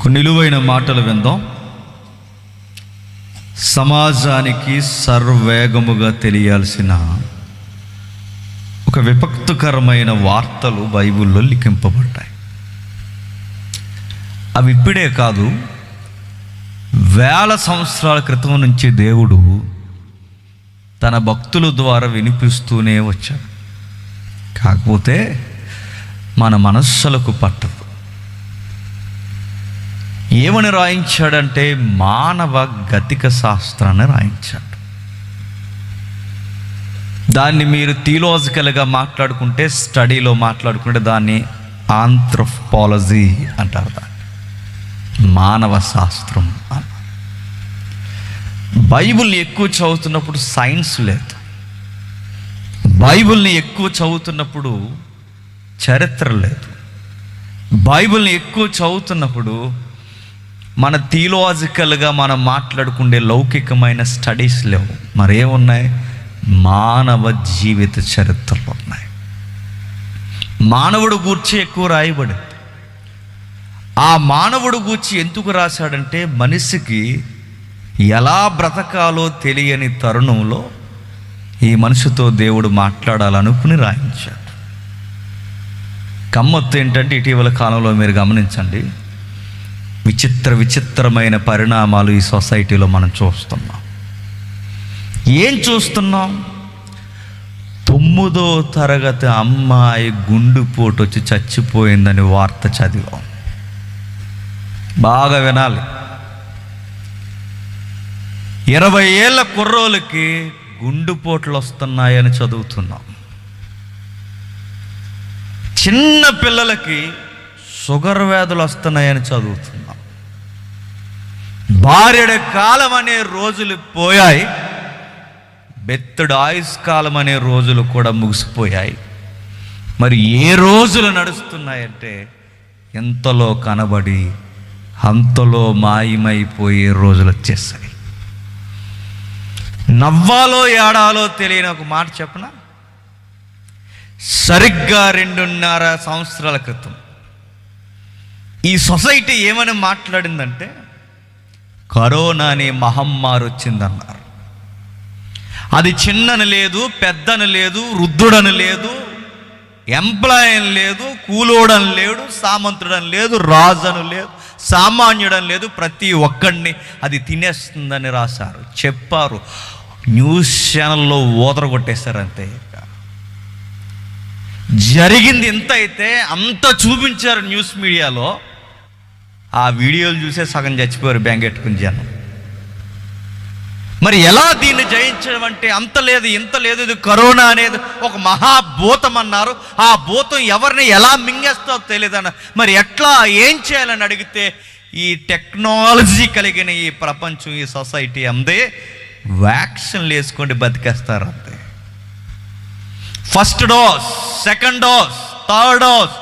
కొన్ని విలువైన మాటలు విందాం. సమాజానికి సర్వేగముగా తెలియాల్సిన ఒక విపత్తుకరమైన వార్తలు బైబిల్లో లిఖింపబడ్డాయి. అవి ఇప్పుడే కాదు, వేల సంవత్సరాల క్రితం నుంచి దేవుడు తన భక్తుల ద్వారా వినిపిస్తూనే వచ్చాడు. కాకపోతే మన మనస్సులకు పట్టదు. ఏమని రాయించాడంటే మానవ గతిక శాస్త్రాన్ని రాయించాడు. దాన్ని మీరు థియలాజికల్గా మాట్లాడుకుంటే, స్టడీలో మాట్లాడుకుంటే దాన్ని ఆంథ్రోపాలజీ అంటారు. దాన్ని మానవ శాస్త్రం అన్న. బైబిల్ని ఎక్కువ చదువుతున్నప్పుడు సైన్స్ లేదు. బైబిల్ని ఎక్కువ చదువుతున్నప్పుడు చరిత్ర లేదు. బైబిల్ని ఎక్కువ చదువుతున్నప్పుడు మన థియలాజికల్గా మనం మాట్లాడుకునే లౌకికమైన స్టడీస్ లేవు. మరేమున్నాయి? మానవ జీవిత చరిత్రలు ఉన్నాయి. మానవుడు గూర్చి ఎక్కువ రాయబడింది. ఆ మానవుడు గూర్చి ఎందుకు రాశాడంటే, మనిషికి ఎలా బ్రతకాలో తెలియని తరుణంలో ఈ మనిషితో దేవుడు మాట్లాడాలనుకుని రాయించాడు. గమ్మత్తు ఏంటంటే, ఇటీవల కాలంలో మీరు గమనించండి, విచిత్రమైన పరిణామాలు ఈ సొసైటీలో మనం చూస్తున్నాం. ఏం చూస్తున్నాం? 9వ తరగతి అమ్మాయి గుండెపోటు వచ్చి చచ్చిపోయిందని వార్త చదివాం. బాగా వినాలి. 20 ఏళ్ళ కుర్రోళ్ళకి గుండెపోట్లు వస్తున్నాయని చదువుతున్నాం. చిన్న పిల్లలకి షుగర్ వ్యాధులు వస్తున్నాయని చదువుతున్నాం. భార్యడ కాలం అనే రోజులు పోయాయి, బెత్తడు ఆయుష్కాలం అనే రోజులు కూడా ముగిసిపోయాయి. మరి ఏ రోజులు నడుస్తున్నాయంటే, ఎంతలో కనబడి అంతలో మాయమైపోయే రోజులు వచ్చేస్తాయి. నవ్వాలో ఏడాలో తెలియని ఒక మాట చెప్పనా? సరిగ్గా 2.5 సంవత్సరాల క్రితం ఈ సొసైటీ ఏమని మాట్లాడిందంటే, కరోనా అనే మహమ్మారి వచ్చిందన్నారు. అది చిన్నని లేదు, పెద్దని లేదు, వృద్ధుడని లేదు, ఎంప్లాయ్ అని లేదు, కూలోడని లేడు, సామంతుడని లేదు, రాజను లేదు, సామాన్యుడని లేదు, ప్రతి ఒక్కడిని అది తినేస్తుందని రాశారు, చెప్పారు. న్యూస్ ఛానల్లో ఊదరగొట్టేశారు. అంతే. జరిగింది ఎంత అయితే అంత చూపించారు న్యూస్ మీడియాలో. ఆ వీడియోలు చూసే సగం చచ్చిపోయారు బెంగెట్టుకుని జనం. మరి ఎలా దీన్ని జయించడం అంటే, అంత లేదు ఇంత లేదు, ఇది కరోనా అనేది ఒక మహాభూతం అన్నారు. ఆ భూతం ఎవరిని ఎలా మింగేస్తావో తెలియదన్న. మరి ఎట్లా, ఏం చేయాలని అడిగితే, ఈ టెక్నాలజీ కలిగిన ఈ ప్రపంచం, ఈ సొసైటీ అందే వ్యాక్సిన్లు వేసుకోండి బతికేస్తారు అంతే. First dose, second dose, third dose,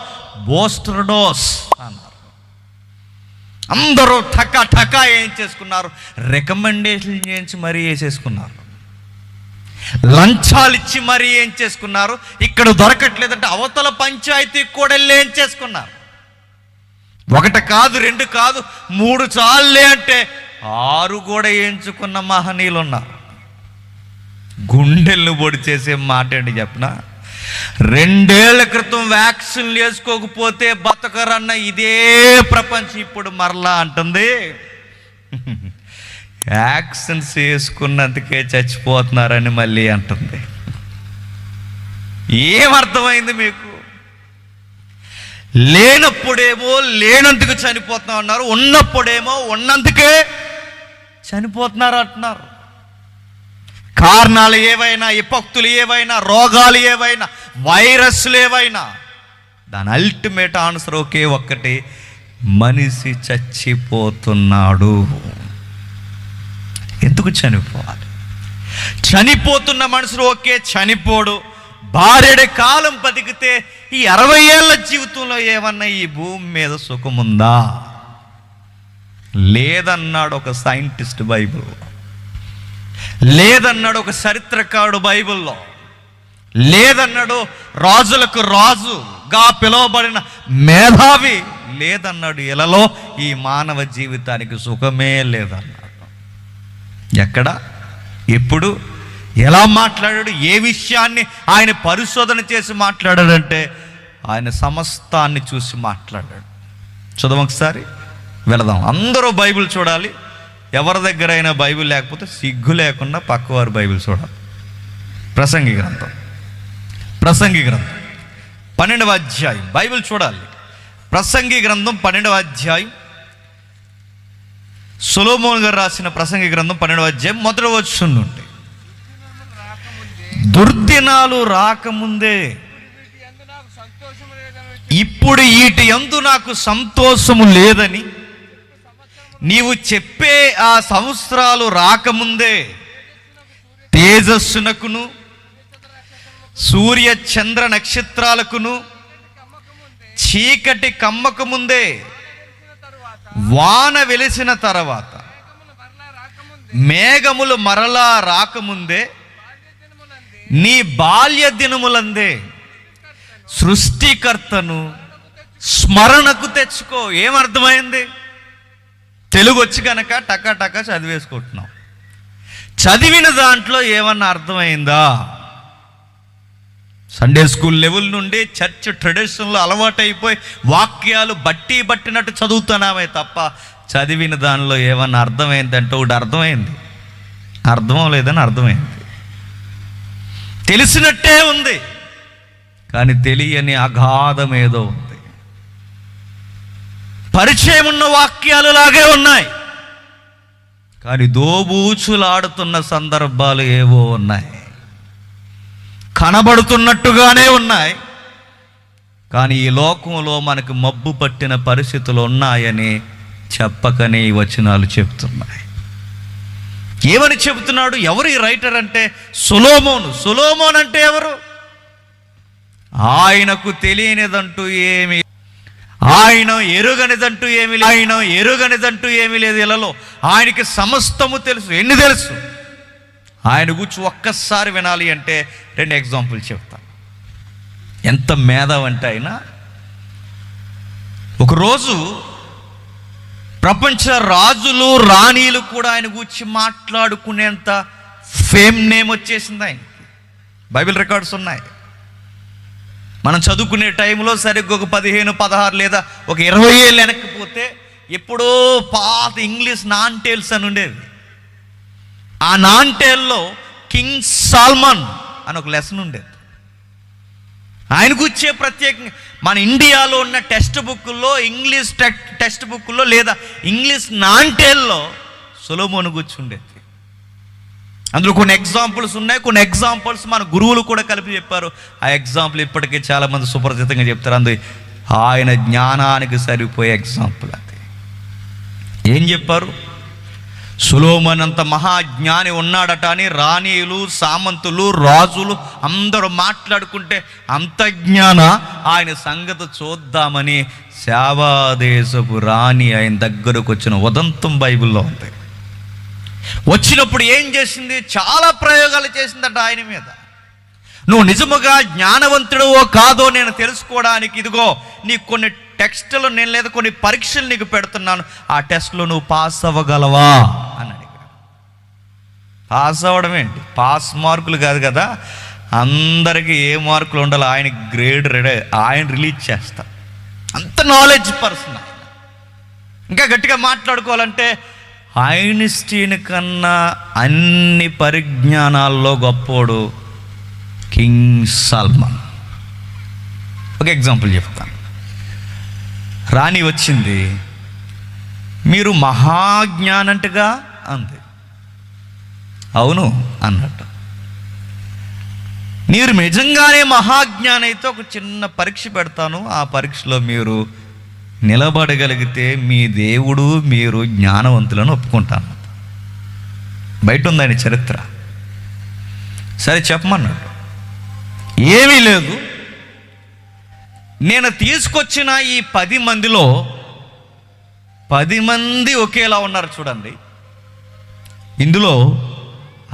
booster dose అన్నారు. అందరూ ఠకా ఏం చేసుకున్నారు? రికమెండేషన్ చేయించి మరీ వేసేసుకున్నారు. లంచాలు ఇచ్చి మరీ ఏం చేసుకున్నారు? ఇక్కడ దొరకట్లేదంటే అవతల పంచాయతీకి కూడా వెళ్ళి ఏం చేసుకున్నారు? 1 కాదు, 2 కాదు, 3 చాలులే అంటే 6 కూడా వేయించుకున్న మహనీయులు ఉన్నారు. గుండెలను పొడి చేసే మాట ఏంటి చెప్పనా? 2 ఏళ్ల క్రితం వ్యాక్సిన్లు వేసుకోకపోతే బతకరన్న ఇదే ప్రపంచం ఇప్పుడు మరలా అంటుంది, వ్యాక్సిన్స్ వేసుకున్నందుకే చచ్చిపోతున్నారని మళ్ళీ అంటుంది. ఏమర్థమైంది మీకు? లేనప్పుడేమో లేనందుకు చనిపోతున్నాం అన్నారు, ఉన్నప్పుడేమో ఉన్నందుకే చనిపోతున్నారు అంటున్నారు. కారణాలు ఏవైనా, విపత్తులు ఏవైనా, రోగాలు ఏవైనా, వైరస్లు ఏవైనా, దాని అల్టిమేట్ ఆన్సర్ ఒకే ఒక్కటి: మనిషి చచ్చిపోతున్నాడు. ఎందుకు చనిపోవాలి? చనిపోతున్న మనుషులు ఓకే, చనిపోడు. భార్యడి కాలం బతికితే ఈ 60 ఏళ్ళ జీవితంలో ఏమన్నా ఈ భూమి మీద సుఖముందా? లేదన్నాడు ఒక సైంటిస్ట్ బైబిల్లో, లేదన్నాడు ఒక చరిత్రకారుడు బైబిల్లో, లేదన్నాడు రాజులకు రాజుగా పిలువబడిన మేధావి లేదన్నాడు. ఇలాలో ఈ మానవ జీవితానికి సుఖమే లేదన్నాడు. ఎక్కడ, ఎప్పుడు, ఎలా మాట్లాడాడు, ఏ విషయాన్ని ఆయన పరిశోధన చేసి మాట్లాడాడంటే ఆయన సమస్తాన్ని చూసి మాట్లాడాడు. చదువు ఒకసారి, వెళదాం. అందరూ బైబిల్ చూడాలి. ఎవరి దగ్గర అయినా బైబిల్ లేకపోతే సిగ్గు లేకుండా పక్కవారు బైబిల్ చూడాలి. ప్రసంగి గ్రంథం 12వ అధ్యాయం బైబిల్ చూడాలి. ప్రసంగి గ్రంథం 12వ అధ్యాయం, సొలొమోను గారు రాసిన ప్రసంగి గ్రంథం 12వ అధ్యాయం మొదటి వచనం నుండి. దుర్దినాలు రాకముందే ఇప్పుడు వీటి యందు నాకు సంతోషము లేదని నీవు చెప్పే ఆ సంవత్సరాలు రాకముందే తేజస్సునకును సూర్య చంద్ర నక్షత్రాలకును చీకటి కమ్మకు ముందే వాన వెలిసిన తర్వాత మేఘములు మరలా రాకముందే నీ బాల్య దినములందే సృష్టికర్తను స్మరణకు తెచ్చుకో. ఏమర్థమైంది? తెలుగు వచ్చి కనుక టకా టకా చదివేసుకుంటున్నాం. చదివిన దాంట్లో ఏమన్నా అర్థమైందా? సండే స్కూల్ లెవెల్ నుండి చర్చ్ ట్రెడిషన్లో అలవాటైపోయి వాక్యాలు బట్టినట్టు చదువుతున్నామే తప్ప చదివిన దానిలో ఏమన్నా అర్థమైందంటే ఒకటి అర్థమైంది, అర్థం లేదని అర్థమైంది. తెలిసినట్టే ఉంది కానీ తెలియని అగాధం ఏదో ఉంది. పరిచయం ఉన్న వాక్యాలు లాగే ఉన్నాయి కానీ దోబూచులాడుతున్న సందర్భాలు ఏవో ఉన్నాయి. కనబడుతున్నట్టుగానే ఉన్నాయి కానీ ఈ లోకంలో మనకు మబ్బు పట్టిన పరిస్థితులు ఉన్నాయని చెప్పకనే ఈ వచనాలు చెప్తున్నాయి. ఏమని చెబుతున్నాడు? ఎవరు ఈ రైటర్ అంటే సొలొమోను. సొలొమోను అంటే ఎవరు? ఆయనకు తెలియనిదంటూ ఏమి, ఆయన ఎరుగనిదంటూ ఏమీ లేదు. ఇలాలో ఆయనకి సమస్తము తెలుసు. ఎన్ని తెలుసు? ఆయన గురించి ఒక్కసారి వినాలి అంటే 2 ఎగ్జాంపుల్ చెప్తాను. ఎంత మేధావంటే ఆయన, ఒకరోజు ప్రపంచ రాజులు రాణీలు కూడా ఆయన గురించి మాట్లాడుకునేంత ఫేమ్ నేమ్ వచ్చేసింది ఆయనకి. బైబిల్ రికార్డ్స్ ఉన్నాయి. మనం చదువుకునే టైంలో సరిగ్గా ఒక 15, 16 లేదా ఒక 20 ఏళ్ళు వెనక్కిపోతే ఎప్పుడో పాత ఇంగ్లీష్ నాన్ టేల్స్ అని ఉండేవి. ఆ నాన్ టేల్లో కింగ్ సాల్మన్ అని ఒక లెసన్ ఉండేది. ఆయన గురించే ప్రత్యేకంగా మన ఇండియాలో ఉన్న టెక్స్ట్ బుక్కుల్లో, ఇంగ్లీష్ టెక్స్ట్ బుక్కుల్లో లేదా ఇంగ్లీష్ నాన్ టేల్లో సొలొమోను గురించి ఉండేది. అందులో కొన్ని ఎగ్జాంపుల్స్ ఉన్నాయి. కొన్ని ఎగ్జాంపుల్స్ మన గురువులు కూడా కలిపి చెప్పారు. ఆ ఎగ్జాంపుల్ ఇప్పటికీ చాలామంది సుపరిచితంగా చెప్తారు. అందు ఆయన జ్ఞానానికి సరిపోయే ఎగ్జాంపుల్ అది. ఏం చెప్పారు? సొలొమోను అంత మహాజ్ఞాని ఉన్నాడట అని రాణీలు, సామంతులు, రాజులు అందరూ మాట్లాడుకుంటే అంత జ్ఞాన ఆయన సంగతి చూద్దామని శాబాదేశపు రాణి ఆయన దగ్గరకు వచ్చిన ఉదంతం బైబిల్లో ఉంది. వచ్చినప్పుడు ఏం చేసింది? చాలా ప్రయోగాలు చేసిందట ఆయన మీద. నువ్వు నిజముగా జ్ఞానవంతుడో కాదో నేను తెలుసుకోవడానికి ఇదిగో నీకు కొన్ని టెక్స్టులు నేను లేదా కొన్ని పరీక్షలు నీకు పెడుతున్నాను, ఆ టెస్ట్లో నువ్వు పాస్ అవ్వగలవా అని అడిగాడు. పాస్ అవ్వడం ఏంటి? పాస్ మార్కులు కాదు కదా, అందరికీ ఏ మార్కులు ఉండాలో ఆయన గ్రేడ్ ఆయన రిలీజ్ చేస్తా. అంత నాలెడ్జ్ పర్సన్. ఇంకా గట్టిగా మాట్లాడుకోవాలంటే ఐన్స్టీన్ కన్నా అన్ని పరిజ్ఞానాల్లో గొప్పోడు కింగ్ సాల్మన్. ఒక ఎగ్జాంపుల్ చెప్తాను. రాణి వచ్చింది, మీరు మహాజ్ఞానంటగా అంది. అవును అన్నట్టు. మీరు నిజంగానే మహాజ్ఞాని అయితే ఒక చిన్న పరీక్ష పెడతాను, ఆ పరీక్షలో మీరు నిలబడగలిగితే మీ దేవుడు మీరు జ్ఞానవంతులను ఒప్పుకుంటాను. బయట ఉంది ఆయన చరిత్ర. సరే చెప్పమన్నాడు. ఏమీ లేదు, నేను తీసుకొచ్చిన ఈ 10 మందిలో 10 మంది ఒకేలా ఉన్నారు చూడండి. ఇందులో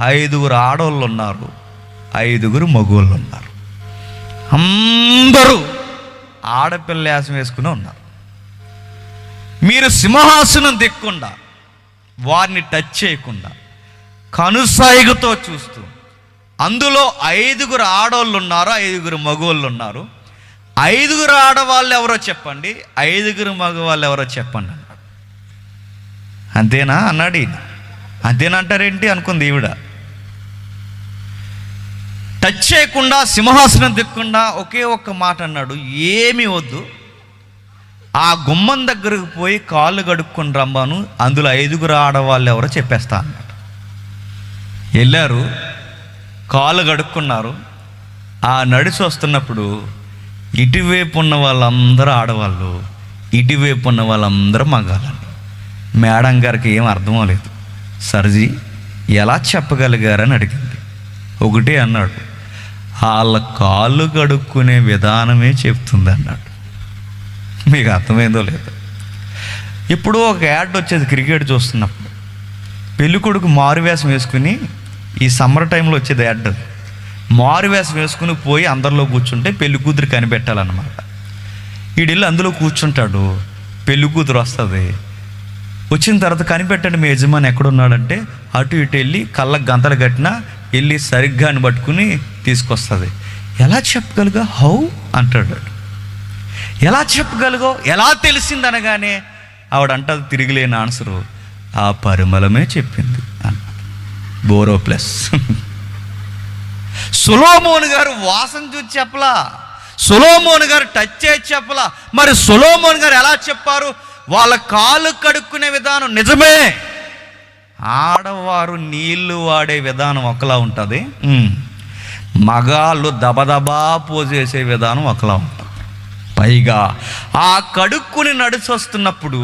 5 ఆడవాళ్ళు ఉన్నారు, 5 మగవాళ్ళు ఉన్నారు. అందరూ ఆడపిల్ల వేషం వేసుకుని ఉన్నారు. మీరు సింహాసనం దిక్కుండా, వారిని టచ్ చేయకుండా, కనుసైగతో చూస్తూ, అందులో 5 ఆడవాళ్ళు ఉన్నారు, 5 మగవాళ్ళు ఉన్నారు. 5 ఆడవాళ్ళు ఎవరో చెప్పండి, 5 మగవాళ్ళు ఎవరో చెప్పండి అన్నాడు. అంతేనా అన్నాడు ఈయన. అంతేనా అంటారేంటి అనుకుంది ఈవిడ. టచ్ చేయకుండా, సింహాసనం దిక్కుండా ఒకే ఒక్క మాట అన్నాడు, ఏమీ వద్దు, ఆ గుమ్మం దగ్గరకు పోయి కాళ్ళు కడుక్కొని రమ్మాను, అందులో 5 ఆడవాళ్ళు ఎవరో చెప్పేస్తా అన్నాడు. వెళ్ళారు, కాళ్ళు కడుక్కున్నారు. ఆ నడిచి వస్తున్నప్పుడు ఇటువైపు ఉన్న వాళ్ళందరూ ఆడవాళ్ళు, ఇటువైపు ఉన్న వాళ్ళందరూ మగాళ్ళని. మేడం గారికి ఏం అర్థం లేదు. సర్జీ ఎలా చెప్పగలిగారని అడిగింది. ఒకటే అన్నాడు, వాళ్ళ కాళ్ళు కడుక్కునే విధానమే చెప్తుంది అన్నాడు. మీకు అర్థమైందో లేదో. ఇప్పుడు ఒక యాడ్ వచ్చేది క్రికెట్ చూస్తున్నప్పుడు, పెళ్ళికొడుకు మారువేషం వేసుకుని, ఈ సమ్మర్ టైంలో వచ్చేది యాడ్, మారువేషం వేసుకుని పోయి అందరిలో కూర్చుంటే పెళ్లి కూతురు కనిపెట్టాలన్నమాట. వీడిల్లు అందులో కూర్చుంటాడు, పెళ్లి కూతురు వస్తుంది. వచ్చిన తర్వాత కనిపెట్టండి మీ యజమాని ఎక్కడున్నాడంటే, అటు ఇటు వెళ్ళి కళ్ళకు గంతలు కట్టినా వెళ్ళి సరిగ్గా అని పట్టుకుని తీసుకొస్తుంది. ఎలా చెప్పగలుగా, హౌ అంటాడు. ఎలా చెప్పగలుగో, ఎలా తెలిసింది అనగానే ఆవిడంటది తిరిగిలేని ఆన్సరు, ఆ పరిమళమే చెప్పింది అన్న. Borrow plus. సొలొమోను గారు వాసన చూసి చెప్పలా, సొలొమోను గారు టచ్ చేసి చెప్పలా. మరి సొలొమోను గారు ఎలా చెప్పారు? వాళ్ళ కాళ్ళు కడుక్కునే విధానం నిజమే, ఆడవారు నీళ్లు వాడే విధానం ఒకలా ఉంటుంది, మగాళ్ళు దబదబా పోసేసే విధానం ఒకలా ఉంటుంది. పైగా ఆ కడుక్కుని నడిచి వస్తున్నప్పుడు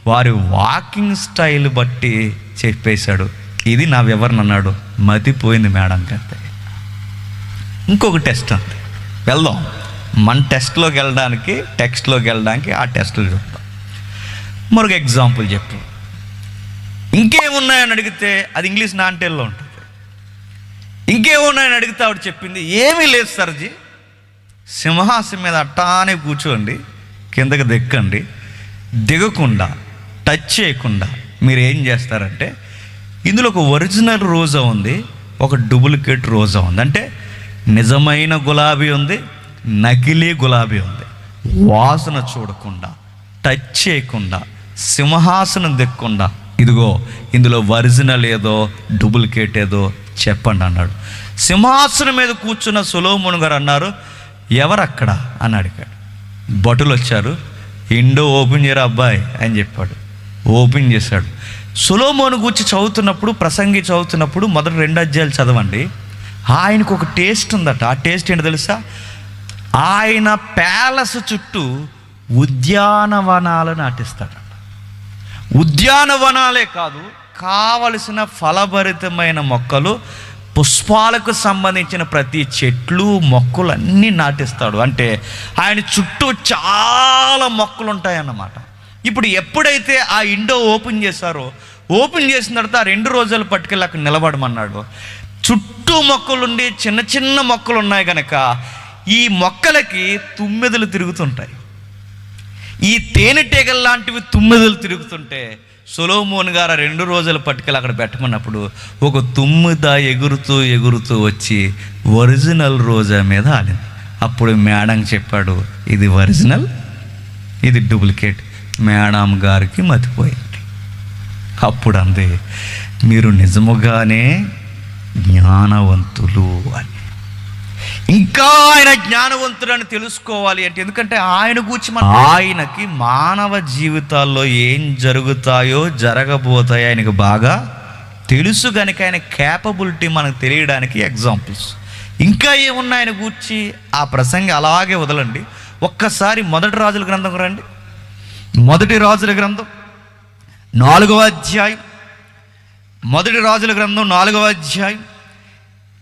వారి వాకింగ్ స్టైల్ బట్టి చెప్పేశాడు. ఇది నా వివరణ అన్నాడు. మతిపోయింది మేడం గారి. ఇంకొక టెస్ట్ అంతే, వెళ్దాం. మన టెస్ట్లోకి వెళ్ళడానికి, టెక్స్ట్లోకి వెళ్ళడానికి ఆ టెస్టులు చూద్దాం. మరొక ఎగ్జాంపుల్ చెప్పు. ఇంకేమున్నాయని అడిగితే అది ఇంగ్లీష్ నాంటేల్లో ఉంటుంది. ఇంకేమున్నాయని అడిగితే ఆవిడ చెప్పింది, ఏమీ లేదు సర్జీ, సింహాసనం మీద అట్టానే కూర్చోండి, కిందకి దిక్కండి, దిగకుండా టచ్ చేయకుండా మీరు ఏం చేస్తారంటే, ఇందులో ఒక ఒరిజినల్ రోజా ఉంది, ఒక డూప్లికేట్ రోజా ఉంది. అంటే నిజమైన గులాబీ ఉంది, నకిలీ గులాబీ ఉంది. వాసన చూడకుండా, టచ్ చేయకుండా, సింహాసనం దిక్కకుండా, ఇదిగో ఇందులో ఒరిజినల్ ఏదో డూప్లికేట్ ఏదో చెప్పండి అన్నాడు. సింహాసనం మీద కూర్చున్న సొలొమోను గారు అన్నారు, ఎవరక్కడ అని అడిగాడు. భటులు వచ్చారు, ఇండో ఓపెన్ చేయరా అబ్బాయి అని చెప్పాడు. ఓపెన్ చేశాడు. సొలొమోను గురించి చదువుతున్నప్పుడు, ప్రసంగి చదువుతున్నప్పుడు మొదటి 2 అధ్యాయాలు చదవండి. ఆయనకు ఒక టేస్ట్ ఉందట. ఆ టేస్ట్ ఏంటో తెలుసా? ఆయన ప్యాలెస్ చుట్టూ ఉద్యానవనాలు నాటిస్తాడట. ఉద్యానవనాలే కాదు, కావలసిన ఫలభరితమైన మొక్కలు, పుష్పాలకు సంబంధించిన ప్రతి చెట్లు మొక్కలు అన్నీ నాటిస్తాడు. అంటే ఆయన చుట్టూ చాలా మొక్కలు ఉంటాయన్నమాట. ఇప్పుడు ఎప్పుడైతే ఆ ఇండో ఓపెన్ చేశారో, ఓపెన్ చేసిన తర్వాత ఆ 2 రోజులు పట్టుకెళ్ళి అక్కడ నిలబడమన్నాడు. చుట్టూ మొక్కలుండి చిన్న చిన్న మొక్కలు ఉన్నాయి కనుక ఈ మొక్కలకి తుమ్మెదలు తిరుగుతుంటాయి. ఈ తేనెటీగలు లాంటివి తుమ్మెదలు తిరుగుతుంటే సొలొమోను గారు 2 రోజులు పట్టుకెళ్ళి అక్కడ పెట్టమన్నప్పుడు ఒక తుమ్మిద ఎగురుతూ ఎగురుతూ వచ్చి ఒరిజినల్ రోజా మీద ఆలింది. అప్పుడు మేడం చెప్పాడు, ఇది ఒరిజినల్, ఇది డూప్లికేట్. మేడం గారికి మతిపోయింది. అప్పుడు అంది, మీరు నిజముగానే జ్ఞానవంతులు అని. ఇంకా ఆయన జ్ఞానవంతుడని తెలుసుకోవాలి అంటే, ఎందుకంటే ఆయన గురించి ఆయనకి మానవ జీవితాల్లో ఏం జరుగుతాయో జరగబోతాయో ఆయనకు బాగా తెలుసు కనుక ఆయన క్యాపబిలిటీ మనకు తెలియడానికి ఎగ్జాంపుల్స్. ఇంకా ఏమున్నా ఆయన గూర్చి ఆ ప్రసంగి అలాగే వదలండి. ఒక్కసారి మొదటి రాజుల గ్రంథం రండి. మొదటి రాజుల గ్రంథం 4వ అధ్యాయం, మొదటి రాజుల గ్రంథం 4వ అధ్యాయం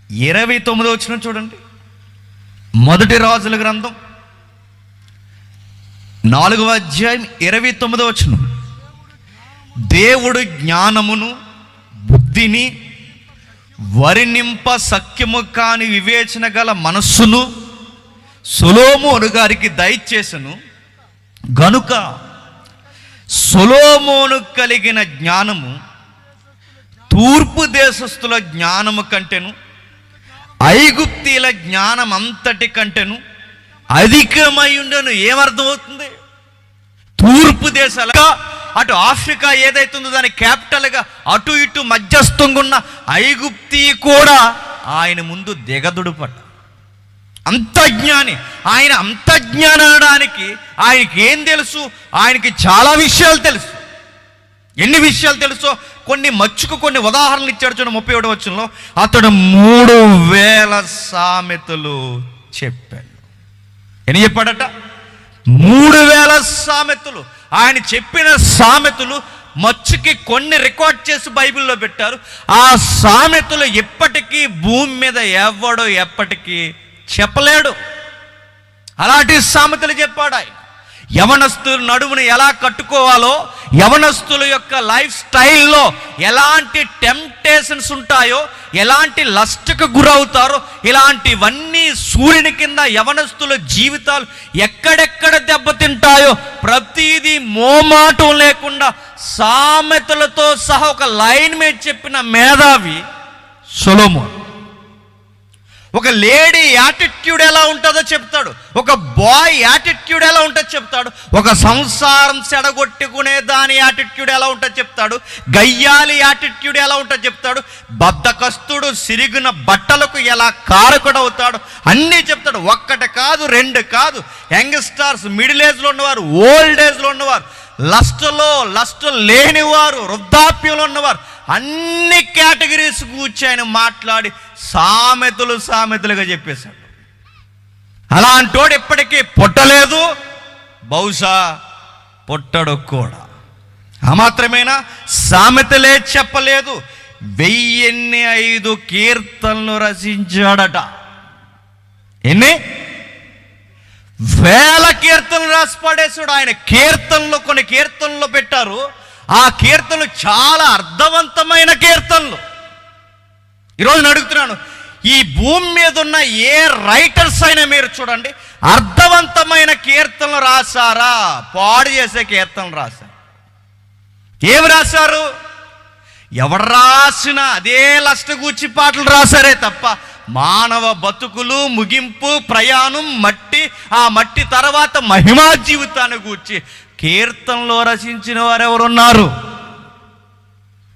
29వ వచనం చూడండి. మొదటి రాజుల గ్రంథం 4వ అధ్యాయం 29వ వచనం. దేవుడు జ్ఞానమును బుద్ధిని వర్ణింప సఖ్యము కాని వివేచన గల మనస్సును సొలొమోను గారికి దయచేసెను గనుక సొలొమోను కలిగిన జ్ఞానము తూర్పు దేశస్థుల జ్ఞానము కంటెను, ఐగుప్తీల జ్ఞానం అంతటి కంటెను అధికమై ఉండను. ఏమర్థమవుతుంది? తూర్పు దేశాలుగా అటు ఆఫ్రికా ఏదైతుందో దాని క్యాపిటల్గా అటు ఇటు మధ్యస్థంగా ఉన్న ఐగుప్తి కూడా ఆయన ముందు దిగదుడుపట. అంత జ్ఞాని ఆయన. అంత జ్ఞానం అనడానికి ఆయనకి ఏం తెలుసు? ఆయనకి చాలా విషయాలు తెలుసు. ఎన్ని విషయాలు తెలుసో కొన్ని ఉదాహరణలు ఇచ్చాడు. చూడండి 31వ వచనంలో అతడు 3000 సామెతలు చెప్పాడు. ఎన్ని చెప్పాడట? 3000 సామెతలు. ఆయన చెప్పిన సామెతలు మచ్చుకి కొన్ని రికార్డ్ చేసి బైబిల్లో పెట్టారు. ఆ సామెతలు ఎప్పటికీ భూమి మీద ఎవడో ఎప్పటికీ చెప్పలేడు. అలాంటి సామెతలు చెప్పాడు ఆయన. యవనస్తుల నడుమును ఎలా కట్టుకోవాలో, యవనస్తుల యొక్క లైఫ్ స్టైల్లో ఎలాంటి టెంప్టేషన్స్ ఉంటాయో, ఎలాంటి లస్ట్కు గురవుతారో, ఇలాంటివన్నీ సూర్యుని కింద యవనస్తుల జీవితాలు ఎక్కడెక్కడ దెబ్బతింటాయో ప్రతిదీ మోమాటం లేకుండా సామెతలతో సహా ఒక లైన్ మీద చెప్పిన మేధావి సొలొమోను. ఒక లేడీ యాటిట్యూడ్ ఎలా ఉంటుందో చెప్తాడు, ఒక బాయ్ యాటిట్యూడ్ ఎలా ఉంటుందో చెప్తాడు, ఒక సంసారం చెడగొట్టుకునే దాని యాటిట్యూడ్ ఎలా ఉంటుందో చెప్తాడు, గయ్యాలి యాటిట్యూడ్ ఎలా ఉంటుందో చెప్తాడు, బద్ధకస్తుడు సిరిగిన బట్టలకు ఎలా కారకుడవుతాడు అన్నీ చెప్తాడు. ఒక్కటి కాదు, రెండు కాదు. యంగ్స్టర్స్, మిడిల్ ఏజ్లో ఉన్నవారు, ఓల్డ్ ఏజ్లో ఉన్నవారు, లస్ట్ లేనివారు, వృద్ధాప్యంలో ఉన్నవారు, అన్ని కేటగిరీస్ కూర్చి ఆయన మాట్లాడి సామెతలుగా చెప్పేశాడు. అలాంటోడు ఎప్పటికీ పుట్టలేదు, బహుశా పుట్టడు కూడా. ఆ మాత్రమేనా? సామెతలే చెప్పలేదు, 1005 కీర్తనలు రచించాడట. ఎన్ని 1000 కీర్తనలు రాసి పడేశాడు ఆయన. కొన్ని కీర్తనలు పెట్టారు. ఆ కీర్తనలు చాలా అర్థవంతమైన కీర్తనలు. ఈరోజు నేను అడుగుతున్నాను, ఈ భూమి మీద ఉన్న ఏ రైటర్స్ అయినా మీరు చూడండి, అర్థవంతమైన కీర్తనలు రాశారా? పాడు చేసే కీర్తనలు రాశారు. ఏమి రాశారు? ఎవరు రాసినా అదే లస్ట్ గూర్చి పాటలు రాశారే తప్ప మానవ బతుకులు, ముగింపు, ప్రయాణం, మట్టి, ఆ మట్టి తర్వాత మహిమా జీవితాన్ని గూర్చి కీర్తనలో రచించిన వారు ఎవరున్నారు?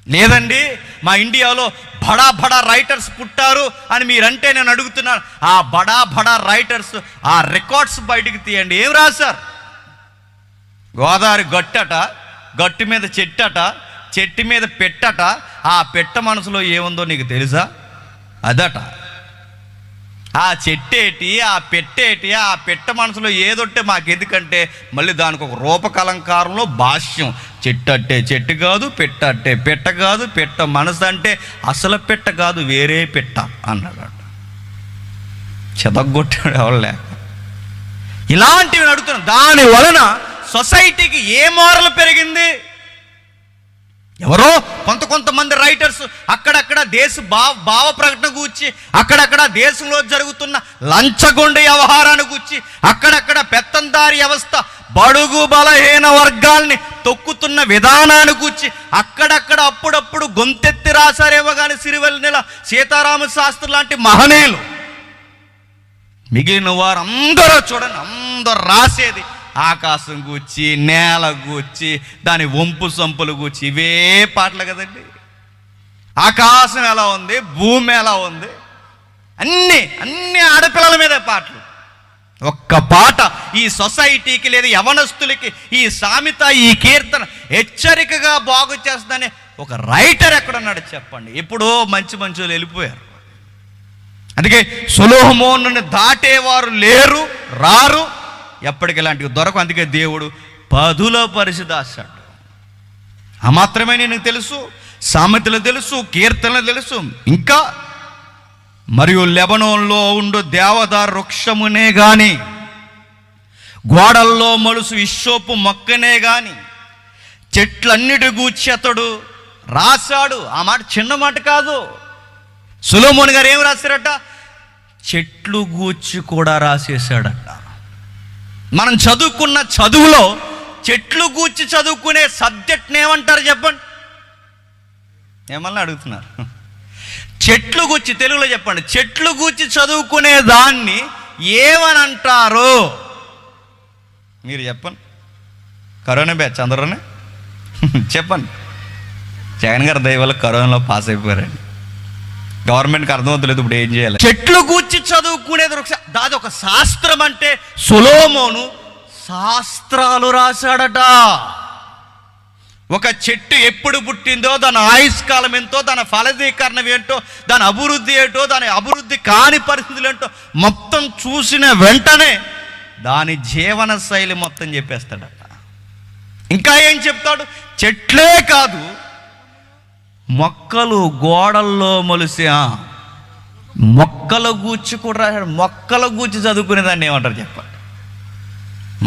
లేదండి. మా ఇండియాలో బడా రైటర్స్ పుట్టారు అని మీరంటే నేను అడుగుతున్నాను, ఆ బడా రైటర్స్ ఆ రికార్డ్స్ బయటికి తీయండి. ఏం రాశారు? గోదావరి గట్టట, గట్టు మీద చెట్టట, చెట్టు మీద పెట్టట, ఆ పెట్ట మనసులో ఏముందో నీకు తెలుసా? అదట. ఆ చెట్టేటి, ఆ పెట్టేటి, ఆ పెట్ట మనసులో ఏదొట్టే మాకెందుకంటే మళ్ళీ దానికి ఒక రూపకలంకారంలో భాష్యం. చెట్టు అంటే చెట్టు కాదు, పెట్ట అంటే పెట్ట కాదు, పెట్ట మనసు అంటే అసలు పెట్ట కాదు, వేరే పెట్ట అన్నాడు. చెదగొట్టాడు ఎవరు లేక. ఇలాంటివి అడుగుతున్నాం. దాని వలన సొసైటీకి ఏ మోరల్ పెరిగింది? ఎవరో కొంతమంది రైటర్స్ అక్కడక్కడ దేశ భావ ప్రకటన గూర్చి, అక్కడక్కడ దేశంలో జరుగుతున్న లంచగొండ వ్యవహారాన్ని గూర్చి, అక్కడక్కడ పెత్తందారి వ్యవస్థ బడుగు బలహీన వర్గాల్ని తొక్కుతున్న విధానాన్ని గూర్చి అక్కడక్కడ అప్పుడప్పుడు గొంతెత్తి రాశారేమో కానీ సిరివెన్నెల సీతారామ శాస్త్రి లాంటి మహనీయులు. మిగిలిన వారు అందరూ చూడండి, అందరూ రాసేది ఆకాశం గూర్చి, నేల గూర్చి, దాని వంపు సంపులు గూర్చి, ఇవే పాటలు కదండి. ఆకాశం ఎలా ఉంది, భూమి ఎలా ఉంది, అన్ని ఆడపిల్లల మీదే పాటలు. ఒక్క పాట ఈ సొసైటీకి లేదా యవనస్తులకి ఈ సామెత, ఈ కీర్తన హెచ్చరికగా బాగు చేస్తుందని ఒక రైటర్ ఎక్కడున్నాడు చెప్పండి? ఎప్పుడో మంచి వాళ్ళు వెళ్ళిపోయారు. అందుకే సొలొమోనుని దాటేవారు లేరు, రారు, ఎప్పటికి ఇలాంటివి దొరకవు. అందుకే దేవుడు 10లో పరిశుదాశాడు. ఆ మాత్రమే నీకు తెలుసు, సామెతలు తెలుసు, కీర్తనలు తెలుసు. ఇంకా మరియు లెబనోన్లో ఉండు దేవదారు వృక్షమునే గాని, గోడల్లో మొలుసు ఇష్షోపు మొక్కనే గాని, చెట్లన్నిటి గూర్చి అతడు రాశాడు. ఆ మాట చిన్న మాట కాదు. సొలొమోను గారు ఏం రాశారట? చెట్లు గూర్చి కూడా రాసేశాడట. మనం చదువుకున్న చదువులో చెట్లు గూర్చి చదువుకునే సబ్జెక్ట్ని ఏమంటారు చెప్పండి? ఏమన్నా అడుగుతున్నారు. చెట్లు గూర్చి, తెలుగులో చెప్పండి, చెట్లు గూర్చి చదువుకునే దాన్ని ఏమని అంటారు? మీరు చెప్పండి. కరోనా బ్యాచ్ అందరూనే చెప్పండి. జగన్ గారి దయ వల్ల కరోనాలో పాస్ అయిపోయారండి. గవర్నమెంట్కి అర్థమవుతలేదు ఇప్పుడు ఏం చేయాలి. చెట్లు గూర్చి చదువుకునేది దాది ఒక శాస్త్రం. అంటే సొలొమోను శాస్త్రాలు రాశాడట. ఒక చెట్టు ఎప్పుడు పుట్టిందో, దాని ఆయుష్కాలం ఎంతో, దాని ఫలదీకరణం ఏంటో, దాని అభివృద్ధి ఏంటో, దాని అభివృద్ధి కాని పరిస్థితులు ఏంటో మొత్తం చూసిన వెంటనే దాని జీవన శైలి మొత్తం చెప్పేస్తాడట. ఇంకా ఏం చెప్తాడు? చెట్లే కాదు, మొక్కలు, గోడల్లో మొలిసి మొక్కల గూర్చి కూడా రాశాడు. మొక్కల గూర్చి చదువుకునే దాన్ని ఏమంటారు చెప్పండి?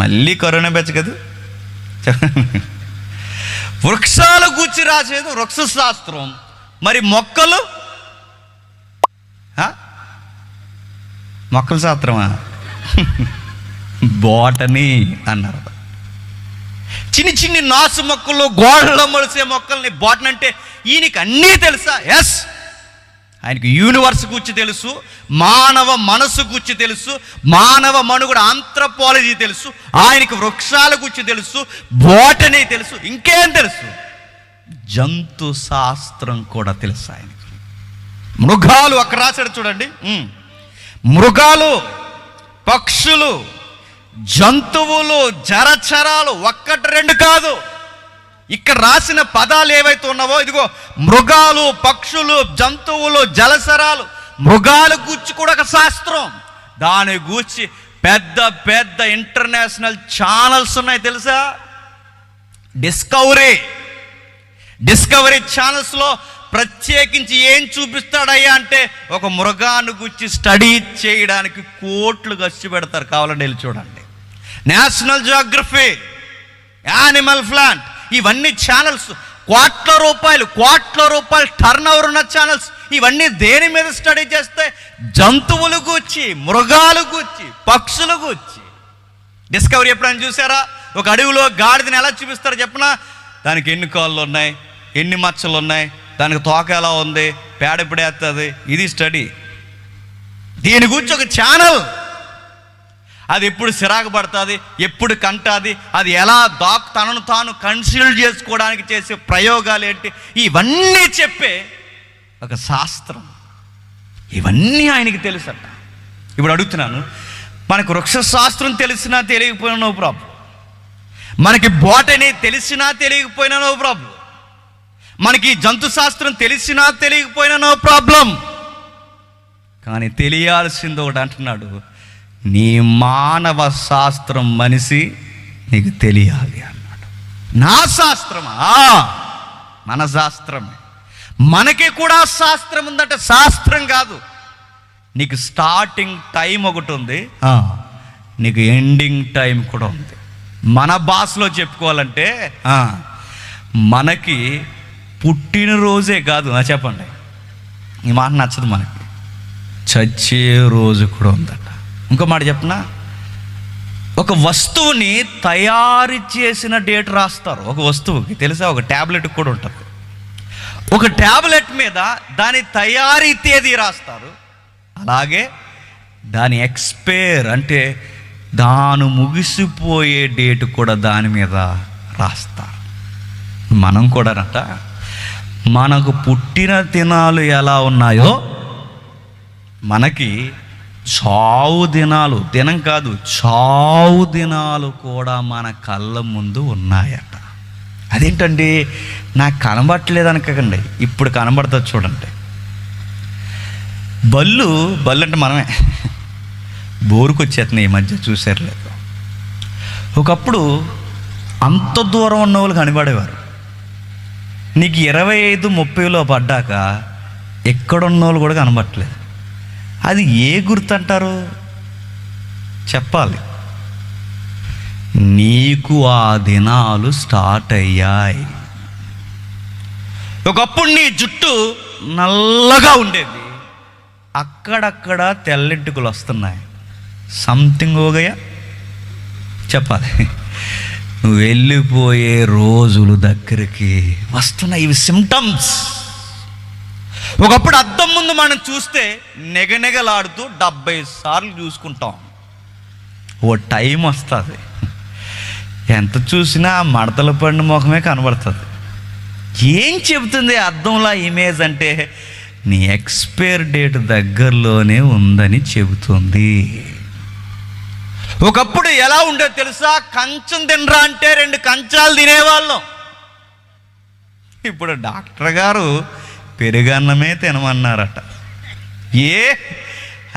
మళ్ళీ కరోనా బ్యాచ్ కదా. వృక్షాల గూర్చి రాసేది వృక్ష శాస్త్రం. మరి మొక్కలు, మొక్కల శాస్త్రమా? బోటనీ అన్నారు. చిన్ని చిన్ని నాసు మొక్కలు, గోడల్లో మొలిసే మొక్కల్ని బోటనీ అంటే ఈయనకి అన్నీ తెలుసా? ఎస్, ఆయనకి యూనివర్స్ గురించి తెలుసు, మానవ మనసు గురించి తెలుసు, మానవ మనుగడ ఆంథ్రోపాలజీ తెలుసు, ఆయనకి వృక్షాల గురించి తెలుసు, బోటనీ తెలుసు, ఇంకేం తెలుసు? జంతు శాస్త్రం కూడా తెలుసు ఆయనకి. మృగాలు అక్కడ రాశాడు చూడండి. మృగాలు, పక్షులు, జంతువులు, జలచరాలు, ఒక్కటి రెండు కాదు. ఇక్కడ రాసిన పదాలు ఏవైతే ఉన్నావో, ఇదిగో మృగాలు, పక్షులు, జంతువులు, జలచరాలు, మృగాల గూర్చి కూడా ఒక శాస్త్రం. దాని గూర్చి పెద్ద పెద్ద ఇంటర్నేషనల్ ఛానల్స్ ఉన్నాయి తెలుసా? డిస్కవరీ ఛానల్స్లో ప్రత్యేకించి ఏం చూపిస్తాడయ్యా అంటే, ఒక మృగాన్ని గురించి స్టడీ చేయడానికి కోట్లు ఖర్చు పెడతారు. కావాలంటే వెళ్ళి చూడండి. నేషనల్ జియోగ్రఫీ, యానిమల్ ప్లాంట్, ఇవన్నీ ఛానల్స్ కోట్ల రూపాయలు టర్న్ ఓవర్ ఉన్న ఛానల్స్. ఇవన్నీ దేని మీద స్టడీ చేస్తే? జంతువులు గూర్చి, మృగాలు గూర్చి, పక్షులు గూర్చి. డిస్కవరీ ఎప్పుడైనా చూసారా? ఒక అడవిలో గాడిదని ఎలా చూపిస్తారు చెప్పనా? దానికి ఎన్ని కాళ్ళు ఉన్నాయి, ఎన్ని మచ్చలు ఉన్నాయి, దానికి తోక ఎలా ఉంది, పేడ ఎప్పుడేస్తుంది, ఇది స్టడీ. దీని గురించి ఒక ఛానల్. అది ఎప్పుడు సిరాకు పడుతుంది, ఎప్పుడు కంటుంది, అది ఎలా తనను తాను కన్సీల్ చేసుకోవడానికి చేసే ప్రయోగాలు ఏంటి, ఇవన్నీ చెప్పే ఒక శాస్త్రం. ఇవన్నీ ఆయనకి తెలుసట. ఇప్పుడు అడుగుతున్నాను, మనకు వృక్ష శాస్త్రం తెలిసినా తెలియకపోయినా నో ప్రాబ్లం, మనకి బోటనీ తెలిసినా తెలియకపోయినా నో ప్రాబ్లం, మనకి జంతు శాస్త్రం తెలిసినా తెలియకపోయినా నో ప్రాబ్లం. కానీ తెలియాల్సింది ఒకటి అంటున్నాడు, నీ మానవ శాస్త్రం మనిషి నీకు తెలియాలి అన్నాడు. నా శాస్త్రమా? మన శాస్త్రమే. మనకి కూడా శాస్త్రం ఉందంటే శాస్త్రం కాదు, నీకు స్టార్టింగ్ టైం ఒకటి ఉంది, నీకు ఎండింగ్ టైం కూడా ఉంది. మన భాషలో చెప్పుకోవాలంటే మనకి పుట్టినరోజే కాదు, చెప్పండి, ఈ మాట నచ్చదు మనకి, చచ్చే రోజు కూడా ఉందట. ఇంకో మాట చెప్పనా, ఒక వస్తువుని తయారు చేసిన డేట్ రాస్తారు. ఒక వస్తువుకి తెలుసా, ఒక ట్యాబ్లెట్కి కూడా ఉంటుంది. ఒక ట్యాబ్లెట్ మీద దాని తయారీ తేదీ రాస్తారు. అలాగే దాని ఎక్స్పైర్ అంటే దాని ముగిసిపోయే డేట్ కూడా దాని మీద రాస్తారు. మనం కూడానట, మనకు పుట్టిన దినాలు ఎలా ఉన్నాయో మనకి చావు దినాలు, దినం కాదు చావు దినాలు కూడా మన కళ్ళ ముందు ఉన్నాయట. అదేంటండి నాకు కనబడట్లేదు అనకండి, ఇప్పుడు కనబడుతుంది చూడండి. బళ్ళు అంటే మనమే, బోరుకు వచ్చేస్తున్నాయి ఈ మధ్య, చూసారు లేదు. ఒకప్పుడు అంత దూరం ఉన్న వాళ్ళు కనబడేవారు. నీకు 25-30లో పడ్డాక ఎక్కడున్న వాళ్ళు కూడా కనబడట్లేదు. అది ఏ గుర్తు అంటారు చెప్పాలి. నీకు ఆ దినాలు స్టార్ట్ అయ్యాయి. ఒకప్పుడు నీ జుట్టు నల్లగా ఉండేది, అక్కడక్కడ తెల్లెంటుకలు వస్తున్నాయి. సంథింగ్ ఓగయ్యా చెప్పాలి. నువ్వు వెళ్ళిపోయే రోజులు దగ్గరికి వస్తున్నాయి. ఇవి సిమ్టమ్స్. ఒకప్పుడు అద్దం ముందు మనం చూస్తే నెగనెగలాడుతూ 70 సార్లు చూసుకుంటాం. ఓ టైం వస్తుంది, ఎంత చూసినా మడతల పడిన ముఖమే కనబడుతుంది. ఏం చెబుతుంది అద్దంలో ఇమేజ్ అంటే, నీ ఎక్స్పైర్ డేట్ దగ్గరలోనే ఉందని చెబుతుంది. ఒకప్పుడు ఎలా ఉండేది తెలుసా? కంచం తినరా అంటే 2 కంచాలు తినేవాళ్ళం. ఇప్పుడు డాక్టర్ గారు పెరుగన్నమే తినమన్నారట.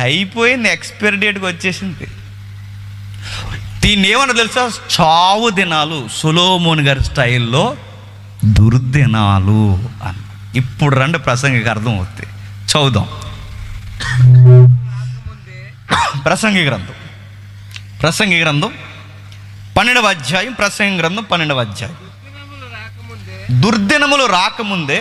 అయిపోయింది, ఎక్స్పైరీ డేట్కి వచ్చేసింది. దీన్ని ఏమన్నా తెలుసా? చావు దినాలు, సొలొమోను గారి స్టైల్లో దుర్దినాలు అని. ఇప్పుడు రండి ప్రసంగికి అర్థం అవుతుంది, చదువుదాం. ప్రసంగి గ్రంథం 12వ అధ్యాయం. ప్రసంగి గ్రంథం 12వ అధ్యాయం. దుర్దినములు రాకముందే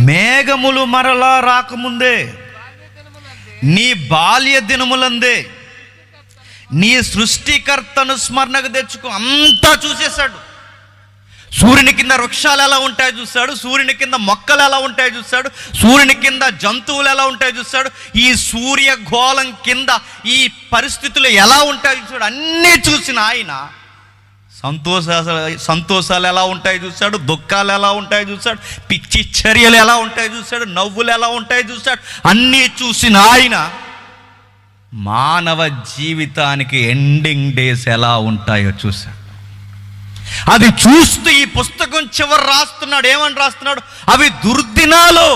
మేఘములు మరలా రాకముందే, నీ బాల్య దినములందే నీ సృష్టికర్తను స్మరణకు తెచ్చుకో. అంతా చూసేశాడు. సూర్యుని కింద వృక్షాలు ఎలా ఉంటాయో చూస్తాడు, సూర్యుని కింద మొక్కలు ఎలా ఉంటాయో చూస్తాడు, సూర్యుని కింద జంతువులు ఎలా ఉంటాయో చూస్తాడు, ఈ సూర్యగోళం కింద ఈ పరిస్థితులు ఎలా ఉంటాయో చూస్తాడు. అన్నీ చూసిన ఆయన సంతోషాలు ఎలా ఉంటాయో చూస్తాడు, దుఃఖాలు ఎలా ఉంటాయో చూస్తాడు, పిచ్చి చర్యలు ఎలా ఉంటాయో చూస్తాడు, నవ్వులు ఎలా ఉంటాయో చూస్తాడు. అన్నీ చూసిన ఆయన మానవ జీవితానికి ఎండింగ్ డేస్ ఎలా ఉంటాయో చూశాడు. అది చూస్తూ ఈ పుస్తకం చివరి రాస్తున్నాడు. ఏమని రాస్తున్నాడు? అవి దుర్దినాలు.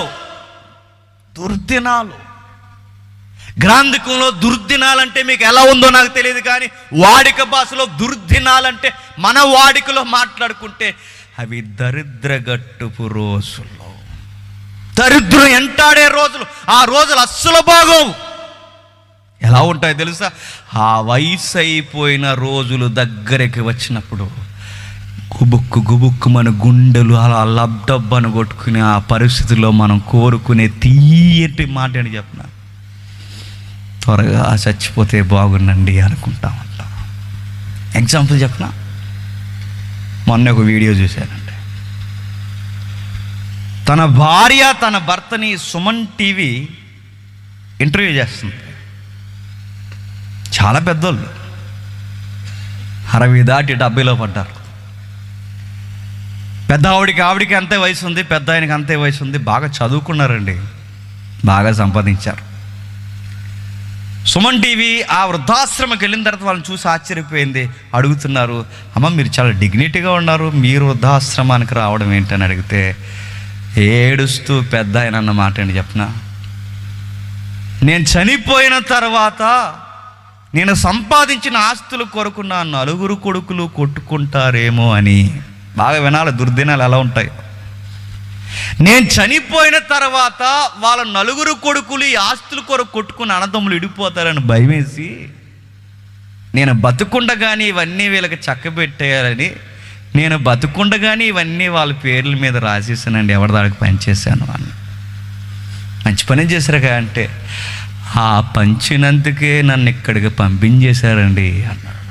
గ్రాంధికంలో దుర్దినాలంటే మీకు ఎలా ఉందో నాకు తెలియదు, కానీ వాడిక భాషలో దుర్దినాలంటే మన వాడికలో మాట్లాడుకుంటే అవి దరిద్రగట్టుపు రోజులు, దరిద్రం ఎంటాడే రోజులు. ఆ రోజులు అస్సలు బాగోవు. ఎలా ఉంటాయో తెలుసా? ఆ వయసు అయిపోయిన రోజులు దగ్గరికి వచ్చినప్పుడు గుబుక్కు మన గుండెలు అలా లబ్డబ్బను కొట్టుకునే ఆ పరిస్థితుల్లో మనం కోరుకునే తీయటి మాట అని చెప్పిన, త్వరగా చచ్చిపోతే బాగుండండి అనుకుంటా ఉంటాం. ఎగ్జాంపుల్ చెప్పిన, మొన్న ఒక వీడియో చూశానంటే, తన భార్య తన భర్తని సుమన్ టీవీ ఇంటర్వ్యూ చేస్తుంది. చాలా పెద్దోళ్ళు, 60 దాటి 70లో పడ్డారు. పెద్ద ఆవిడికి అంతే వయసు ఉంది, పెద్ద ఆయనకి అంతే వయసు ఉంది. బాగా చదువుకున్నారండి, బాగా సంపాదించారు. సుమన్ టీవీ ఆ వృద్ధాశ్రమకి వెళ్ళిన తర్వాత వాళ్ళని చూసి ఆశ్చర్యపోయింది. అడుగుతున్నారు, అమ్మ మీరు చాలా డిగ్నిటీగా ఉన్నారు, మీరు వృద్ధాశ్రమానికి రావడం ఏంటని అడిగితే ఏడుస్తూ పెద్ద ఆయన అన్న మాట ఏంటి చెప్పనా? నేను చనిపోయిన తర్వాత నేను సంపాదించిన ఆస్తుల కొరకు నా 4 కొడుకులు కొట్టుకుంటారేమో అని. బాగా వినాలి దుర్దినాలు ఎలా ఉంటాయి. నేను చనిపోయిన తర్వాత వాళ్ళ 4 కొడుకులు ఈ ఆస్తుల కొరకు కొట్టుకుని అన్నదమ్ములు ఇడిపోతారని భయమేసి నేను బతుకుండగానే ఇవన్నీ వీళ్ళకి చక్కబెట్టేయాలని, నేను బతుకుండగానే ఇవన్నీ వాళ్ళ పేర్ల మీద రాసేసానండి, ఎవరి దానికి పనిచేశాను అని. మంచి పని చేశారుగా అంటే, ఆ పంచినందుకే నన్ను ఇక్కడికి పంపించేశారండి అన్నాడు.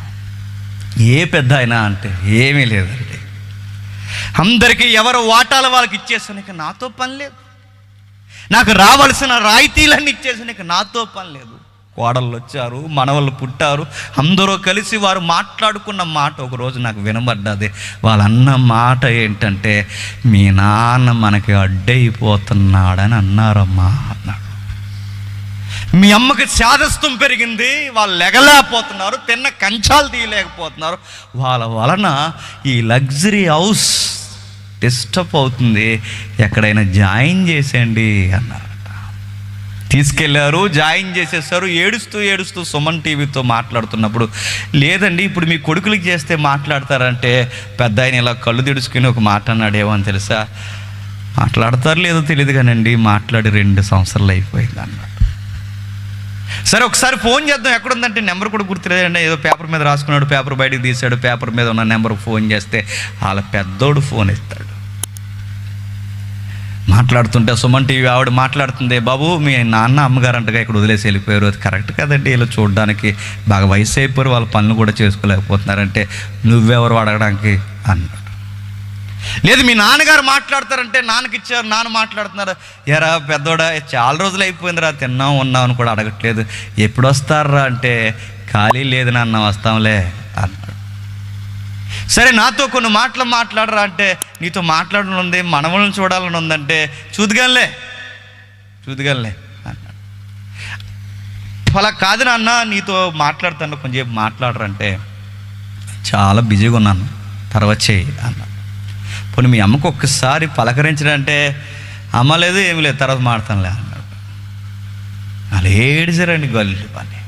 ఏ పెద్ద అయినా అంటే ఏమీ లేదండి, అందరికీ ఎవరు వాటాల వాళ్ళకి ఇచ్చేసానికి నాతో పని లేదు, నాకు రావాల్సిన రాయితీలన్నీ ఇచ్చేసానికి నాతో పని లేదు. కోడళ్ళు వచ్చారు, మనవళ్ళు పుట్టారు, అందరూ కలిసి వారు మాట్లాడుకున్న మాట ఒకరోజు నాకు వినబడ్డది. వాళ్ళన్న మాట ఏంటంటే, మీ నాన్న మనకి అడ్డైపోతున్నాడని అన్నారమ్మా అన్నాడు. మీ అమ్మకి చాదస్తం పెరిగింది, వాళ్ళు లెగలేకపోతున్నారు, తిన్న కంచాలు తీయలేకపోతున్నారు, వాళ్ళ వలన ఈ లగ్జరీ హౌస్ డిస్టర్బ్ అవుతుంది, ఎక్కడైనా జాయిన్ చేసేయండి అన్నారట. తీసుకెళ్లారు, జాయిన్ చేసేసారు. ఏడుస్తూ సుమన్ టీవీతో మాట్లాడుతున్నప్పుడు, లేదండి ఇప్పుడు మీ కొడుకులకి చేస్తే మాట్లాడతారంటే, పెద్ద ఆయన ఇలా కళ్ళు దిడుచుకుని ఒక మాట అన్నాడేమో అని తెలుసా? మాట్లాడతారు లేదో తెలియదు కానండి, మాట్లాడి 2 సంవత్సరాలు అయిపోయింది అన్నాడు. సరే ఒకసారి ఫోన్ చేద్దాం, ఎక్కడుందంటే నెంబర్ కూడా గుర్తులేదండి. ఏదో పేపర్ మీద రాసుకున్నాడు, పేపర్ బయటకు తీశాడు, పేపర్ మీద ఉన్న నెంబర్కి ఫోన్ చేస్తే వాళ్ళ పెద్దోడు ఫోన్ ఇస్తాడు. మాట్లాడుతుంటే సుమన్ టీవీ ఆవిడ మాట్లాడుతుంది, బాబు మీ నాన్న అమ్మగారు అంటగా ఇక్కడ వదిలేసి వెళ్ళిపోయారు. అది కరెక్ట్ కదండి, ఇలా చూడడానికి బాగా వయసు అయిపోయారు, వాళ్ళ పనులు కూడా చేసుకోలేకపోతున్నారంటే నువ్వెవరు అడగడానికి అన్నాడు. లేదు మీ నాన్నగారు మాట్లాడతారంటే నాన్నకి ఇచ్చారు, నాన్న మాట్లాడుతున్నారు. ఎరా పెద్దోడా చాలా రోజులు అయిపోయిందిరా, తిన్నాం ఉన్నాం అని కూడా అడగట్లేదు. ఎప్పుడు వస్తారా అంటే ఖాళీ లేదు నాన్న, వస్తాంలే అన్నాడు. సరే నాతో కొన్ని మాటలు మాట్లాడరా అంటే నీతో మాట్లాడాలని ఉంది, మనవలను చూడాలని ఉందంటే చూద్దుగానిలే అన్నాడు. అలా కాదు నాన్న నీతో మాట్లాడుతాను, కొంచెం మాట్లాడరంటే చాలా బిజీగా ఉన్నాను, తర్వాత చేయి అన్నాడు. పోనీ మీ అమ్మకు ఒక్కసారి పలకరించడంటే అమ్మ లేదు ఏమి లేదు తర్వాత మాడతానులే అన్నాడు. అలా ఏడిసారండి గల్లి పని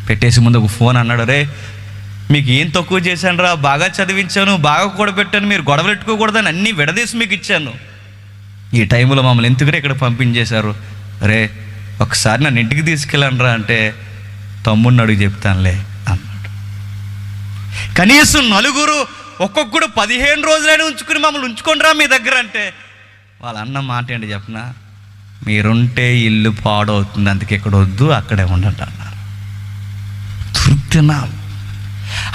పెట్టేసి ముందు ఒక ఫోన్ అన్నాడు, రే మీకు ఏం తక్కువ చేశాను రా, బాగా చదివించాను, బాగా కూడా పెట్టాను, మీరు గొడవలు పెట్టుకోకూడదని అన్నీ విడదీసి మీకు ఇచ్చాను, ఈ టైంలో మమ్మల్ని ఎందుకురా ఇక్కడ పంపించేశారు, రే ఒకసారి నన్ను ఇంటికి తీసుకెళ్ళండి రా అంటే తమ్ముడిని అడిగి చెప్తానులే అన్నాడు. కనీసం నలుగురు ఒక్కొక్కడు 15 రోజులైనా ఉంచుకుని మమ్మల్ని ఉంచుకోండిరా మీ దగ్గర అంటే వాళ్ళ అన్న మాట ఏంటి చెప్పనా, మీరుంటే ఇల్లు పాడవుతుంది, అందుకే ఇక్కడ వద్దు అక్కడే ఉండండి అన్నారు. దుర్దినాలు.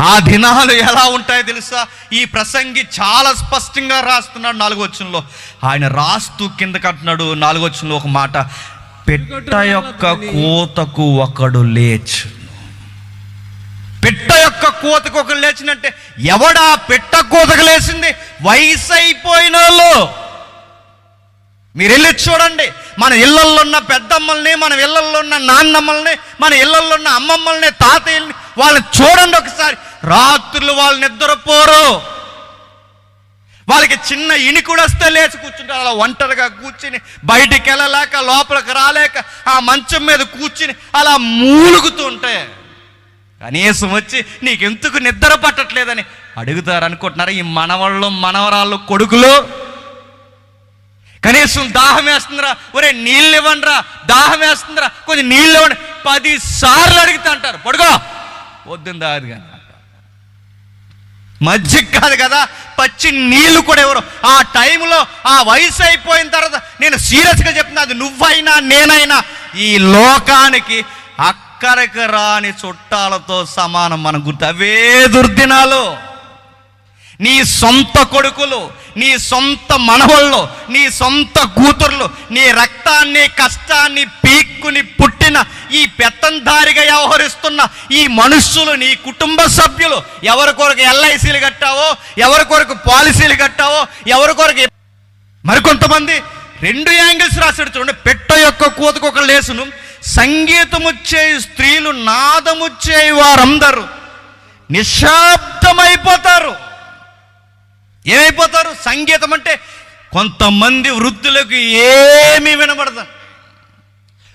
ఆ దినాలు ఎలా ఉంటాయో తెలుసా? ఈ ప్రసంగి చాలా స్పష్టంగా రాస్తున్నాడు 4వ వచనంలో. ఆయన రాస్తూ కిందకి అంటున్నాడు 4వ వచనంలో ఒక మాట, పెట్ట యొక్క కోతకు ఒకడు లేచు. పెట్ట యొక్క కోతకు ఒకడు లేచినంటే ఎవడా పెట్ట కోతకు లేచింది? వయసు అయిపోయిన వాళ్ళు. మీరు వెళ్ళి చూడండి, మన ఇళ్ళల్లో ఉన్న పెద్దమ్మల్ని, మన ఇళ్ళల్లో ఉన్న నాన్నమ్మల్ని, మన ఇళ్ళల్లో ఉన్న అమ్మమ్మల్ని, తాతయ్యల్ని, వాళ్ళని చూడండి ఒకసారి. రాత్రులు వాళ్ళు నిద్రపోరు, వాళ్ళకి చిన్న ఇణికుడు వస్తే లేచి కూర్చుంటారు. అలా ఒంటరిగా కూర్చుని బయటికి వెళ్ళలేక లోపలికి రాలేక ఆ మంచం మీద కూర్చుని అలా మూలుగుతూ ఉంటే కనీసం వచ్చి నీకెందుకు నిద్ర పట్టట్లేదని అడుగుతారు అనుకుంటున్నారు ఈ మనవాళ్ళు మనవరాళ్ళు కొడుకులు. కనీసం దాహం వేస్తుందిరా, ఒరే నీళ్ళు ఇవ్వండిరా, దాహం వేస్తుందిరా కొంచెం నీళ్ళు ఇవ్వండి 10 సార్లు అడిగితే అంటారు పడుకో వద్దుందా అది కానీ మజ్జిగ కాదు కదా, పచ్చి నీళ్ళు కూడా ఎవరు. ఆ టైంలో ఆ వయసు అయిపోయిన తర్వాత నేను సీరియస్గా చెప్తున్నా, అది నువ్వైనా నేనైనా ఈ లోకానికి అక్కడికి రాని చుట్టాలతో సమానం. మనం గుర్తు అవే దుర్దినాలు. నీ సొంత కొడుకులు, నీ సొంత మనవళ్ళు, నీ సొంత కూతుర్లు, నీ రక్తాన్ని కష్టాన్ని పీక్కుని పుట్టిన ఈ పెత్తందారిగా వ్యవహరిస్తున్న ఈ మనుష్యులు, నీ కుటుంబ సభ్యులు, ఎవరి కొరకు ఎల్ఐసీలు కట్టావో, ఎవరి కొరకు పాలసీలు కట్టావో, ఎవరి కొరకు. మరికొంతమంది 2 యాంగిల్స్ రాశాడు చూడండి. పెట్ట యొక్క కోతకు ఒక లేసును, సంగీతముచ్చే స్త్రీలు, నాదముచ్చే వారందరూ నిశ్శబ్దమైపోతారు. ఏమైపోతారు? సంగీతం అంటే కొంతమంది వృద్ధులకు ఏమీ వినబడదు,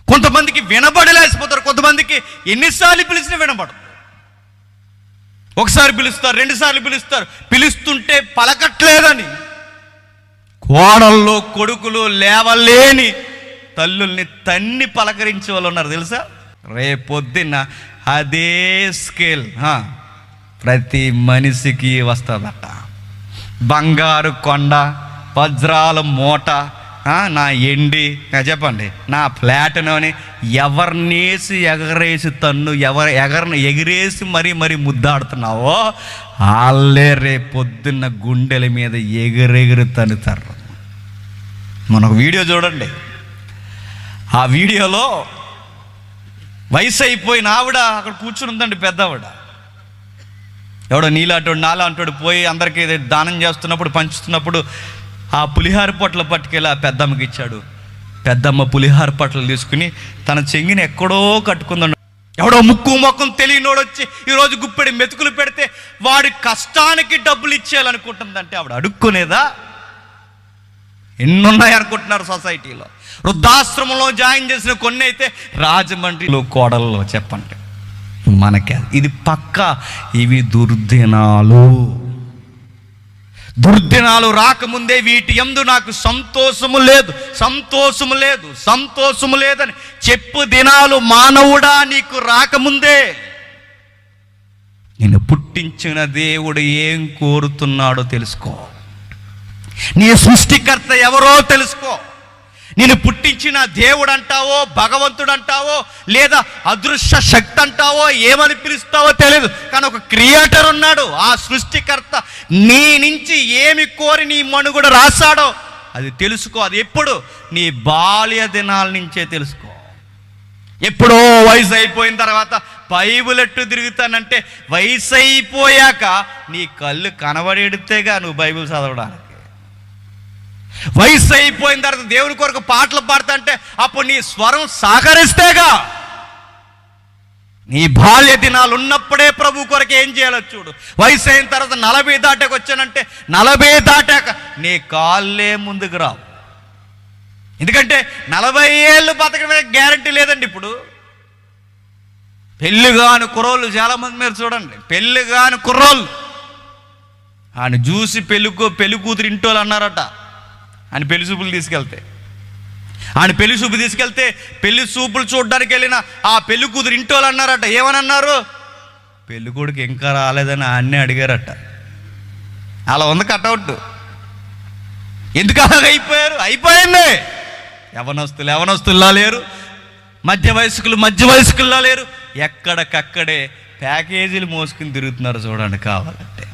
కొంతమందికి వినబడలేసిపోతారు, కొంతమందికి ఎన్నిసార్లు పిలిచినా వినబడదు. ఒకసారి పిలుస్తారు, 2 సార్లు పిలుస్తారు, పిలుస్తుంటే పలకట్లేదని కోడళ్ళు కొడుకులు లేవలేని తల్లుల్ని తన్ని పలకరించే వాళ్ళు ఉన్నారు తెలుసా. రేపొద్దున్న అదే స్కేల్ ప్రతి మనిషికి వస్తుందట. బంగారు కొండ, వజ్రాల మూట, నా ఎండి చెప్పండి, నా ప్లాటినని ఎవరినేసి ఎగరేసి తన్ను ఎగిరేసి మరీ ముద్దాడుతున్నావో వాళ్ళే రేపొద్దున్న గుండెల మీద ఎగిరెగిరి తన్నుతారు. మనకు వీడియో చూడండి. ఆ వీడియోలో వయసు అయిపోయిన ఆవిడ అక్కడ కూర్చుని ఉందండి, పెద్దవిడ. ఎవడో నీలాంటోడు నాలాంటోడు పోయి అందరికీ దానం చేస్తున్నప్పుడు పంచుతున్నప్పుడు ఆ పులిహార పొట్ల పట్టుకెళ్ళి ఆ పెద్దమ్మకి ఇచ్చాడు. పెద్దమ్మ పులిహార పొట్టలు తీసుకుని తన చెంగిని ఎక్కడో కట్టుకుందండి. ఎవడో ముక్కు మొక్కం తెలియనోడు వచ్చి ఈరోజు గుప్పెడి మెతుకులు పెడితే వాడి కష్టానికి డబ్బులు ఇచ్చేయాలనుకుంటుందంటే ఆవిడ అడుక్కునేదా? ఎన్నున్నాయి అనుకుంటున్నారు సొసైటీలో. వృద్ధాశ్రమంలో జాయిన్ చేసిన కొన్ని అయితే రాజమండ్రిలో కోడల్లో చెప్పండి మనకే ఇది పక్కా. ఇవి దుర్దినాలు. దుర్దినాలు రాకముందే వీటి యందు నాకు సంతోషము లేదు, సంతోషము లేదు, సంతోషము లేదని చెప్పు దినాలు మానవుడా నీకు రాకముందే నిన్ను పుట్టించిన దేవుడు ఏం కోరుతున్నాడో తెలుసుకో. నీ సృష్టికర్త ఎవరో తెలుసుకో. నిన్ను పుట్టించిన దేవుడు అంటావో, భగవంతుడు అంటావో, లేదా అదృశ్య శక్తి అంటావో, ఏమని పిలుస్తావో తెలియదు, కానీ ఒక క్రియేటర్ ఉన్నాడు. ఆ సృష్టికర్త నీ నుంచి ఏమి కోరి నీ మనుగడ రాశాడో అది తెలుసుకో. అది ఎప్పుడు? నీ బాల్య దినాల నుంచే తెలుసుకో. ఎప్పుడో వయసు అయిపోయిన తర్వాత బైబిల్ ఎట్టు తిరుగుతానంటే, వయసు అయిపోయాక నీ కళ్ళు కనబడేడితేగా నువ్వు బైబిల్ చదవడానికి. వయసు అయిపోయిన తర్వాత దేవుని కొరకు పాటలు పాడుతుంటే అప్పుడు నీ స్వరం సహకరిస్తేగా. నీ బాల్య దినాలు ఉన్నప్పుడే ప్రభు కొరకు ఏం చేయాలో చూడు. వయసు అయిన తర్వాత 40 దాటాక వచ్చానంటే 40 దాటాక నీ కాళ్ళే ముందుకు రావు. ఎందుకంటే 40 ఏళ్ళు బతకమే గ్యారంటీ లేదండి. ఇప్పుడు పెళ్ళిగాని కుర్రోళ్ళు చాలామంది మీరు చూడండి, పెళ్ళిగాని కుర్రోళ్ళు ఆయన చూసి పెళ్లి కూతురు ఇంటోళ్ళు అన్నారట. ఆయన పెళ్లి చూపులు తీసుకెళ్తే పెళ్లి చూపులు చూడడానికి వెళ్ళిన ఆ పెళ్లి కూతురు ఇంటోళ్ళు అన్నారట. ఏమని అన్నారు? పెళ్లి కొడుకు ఇంకా రాలేదని ఆయన్నే అడిగారట. అలా ఉంది కటౌట్. ఎందుకు అలాగ అయిపోయారు? అయిపోయింది. యవనస్తుల్లా లేరు, మధ్య వయస్కుల్లా లేరు, ఎక్కడికక్కడే ప్యాకేజీలు మోసుకుని తిరుగుతున్నారు చూడండి. కావాలంటే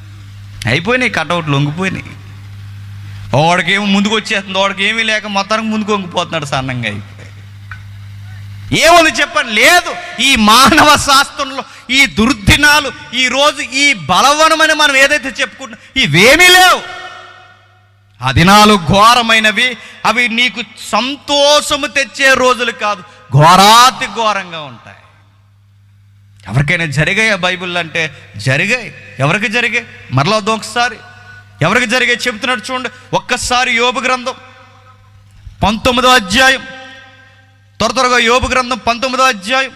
అయిపోయినాయి, కటౌట్లు వంగిపోయినాయి. వాడికేమో ముందుకు వచ్చేస్తుంది, వాడికి ఏమీ లేక మొత్తానికి ముందుకు వంగిపోతున్నాడు సన్నంగా అయిపోయి. ఏముంది చెప్పండి? లేదు. ఈ మానవ శాస్త్రంలో ఈ దుర్దినాలు, ఈరోజు ఈ బలవనమని మనం ఏదైతే చెప్పుకుంటున్నాం ఇవేమీ లేవు. ఆ దినాలు ఘోరమైనవి. అవి నీకు సంతోషము తెచ్చే రోజులు కాదు, ఘోరాతి ఘోరంగా ఉంటాయి. ఎవరికైనా జరిగాయా బైబిల్ అంటే? జరిగాయి. ఎవరికి జరిగాయి? మరలా ఒకసారి ఎవరికి జరిగాయి చెబుతున్నట్టు చూడండి. ఒక్కసారి యోబు గ్రంథం 19వ అధ్యాయం, త్వరగా యోబు గ్రంథం 19వ అధ్యాయం,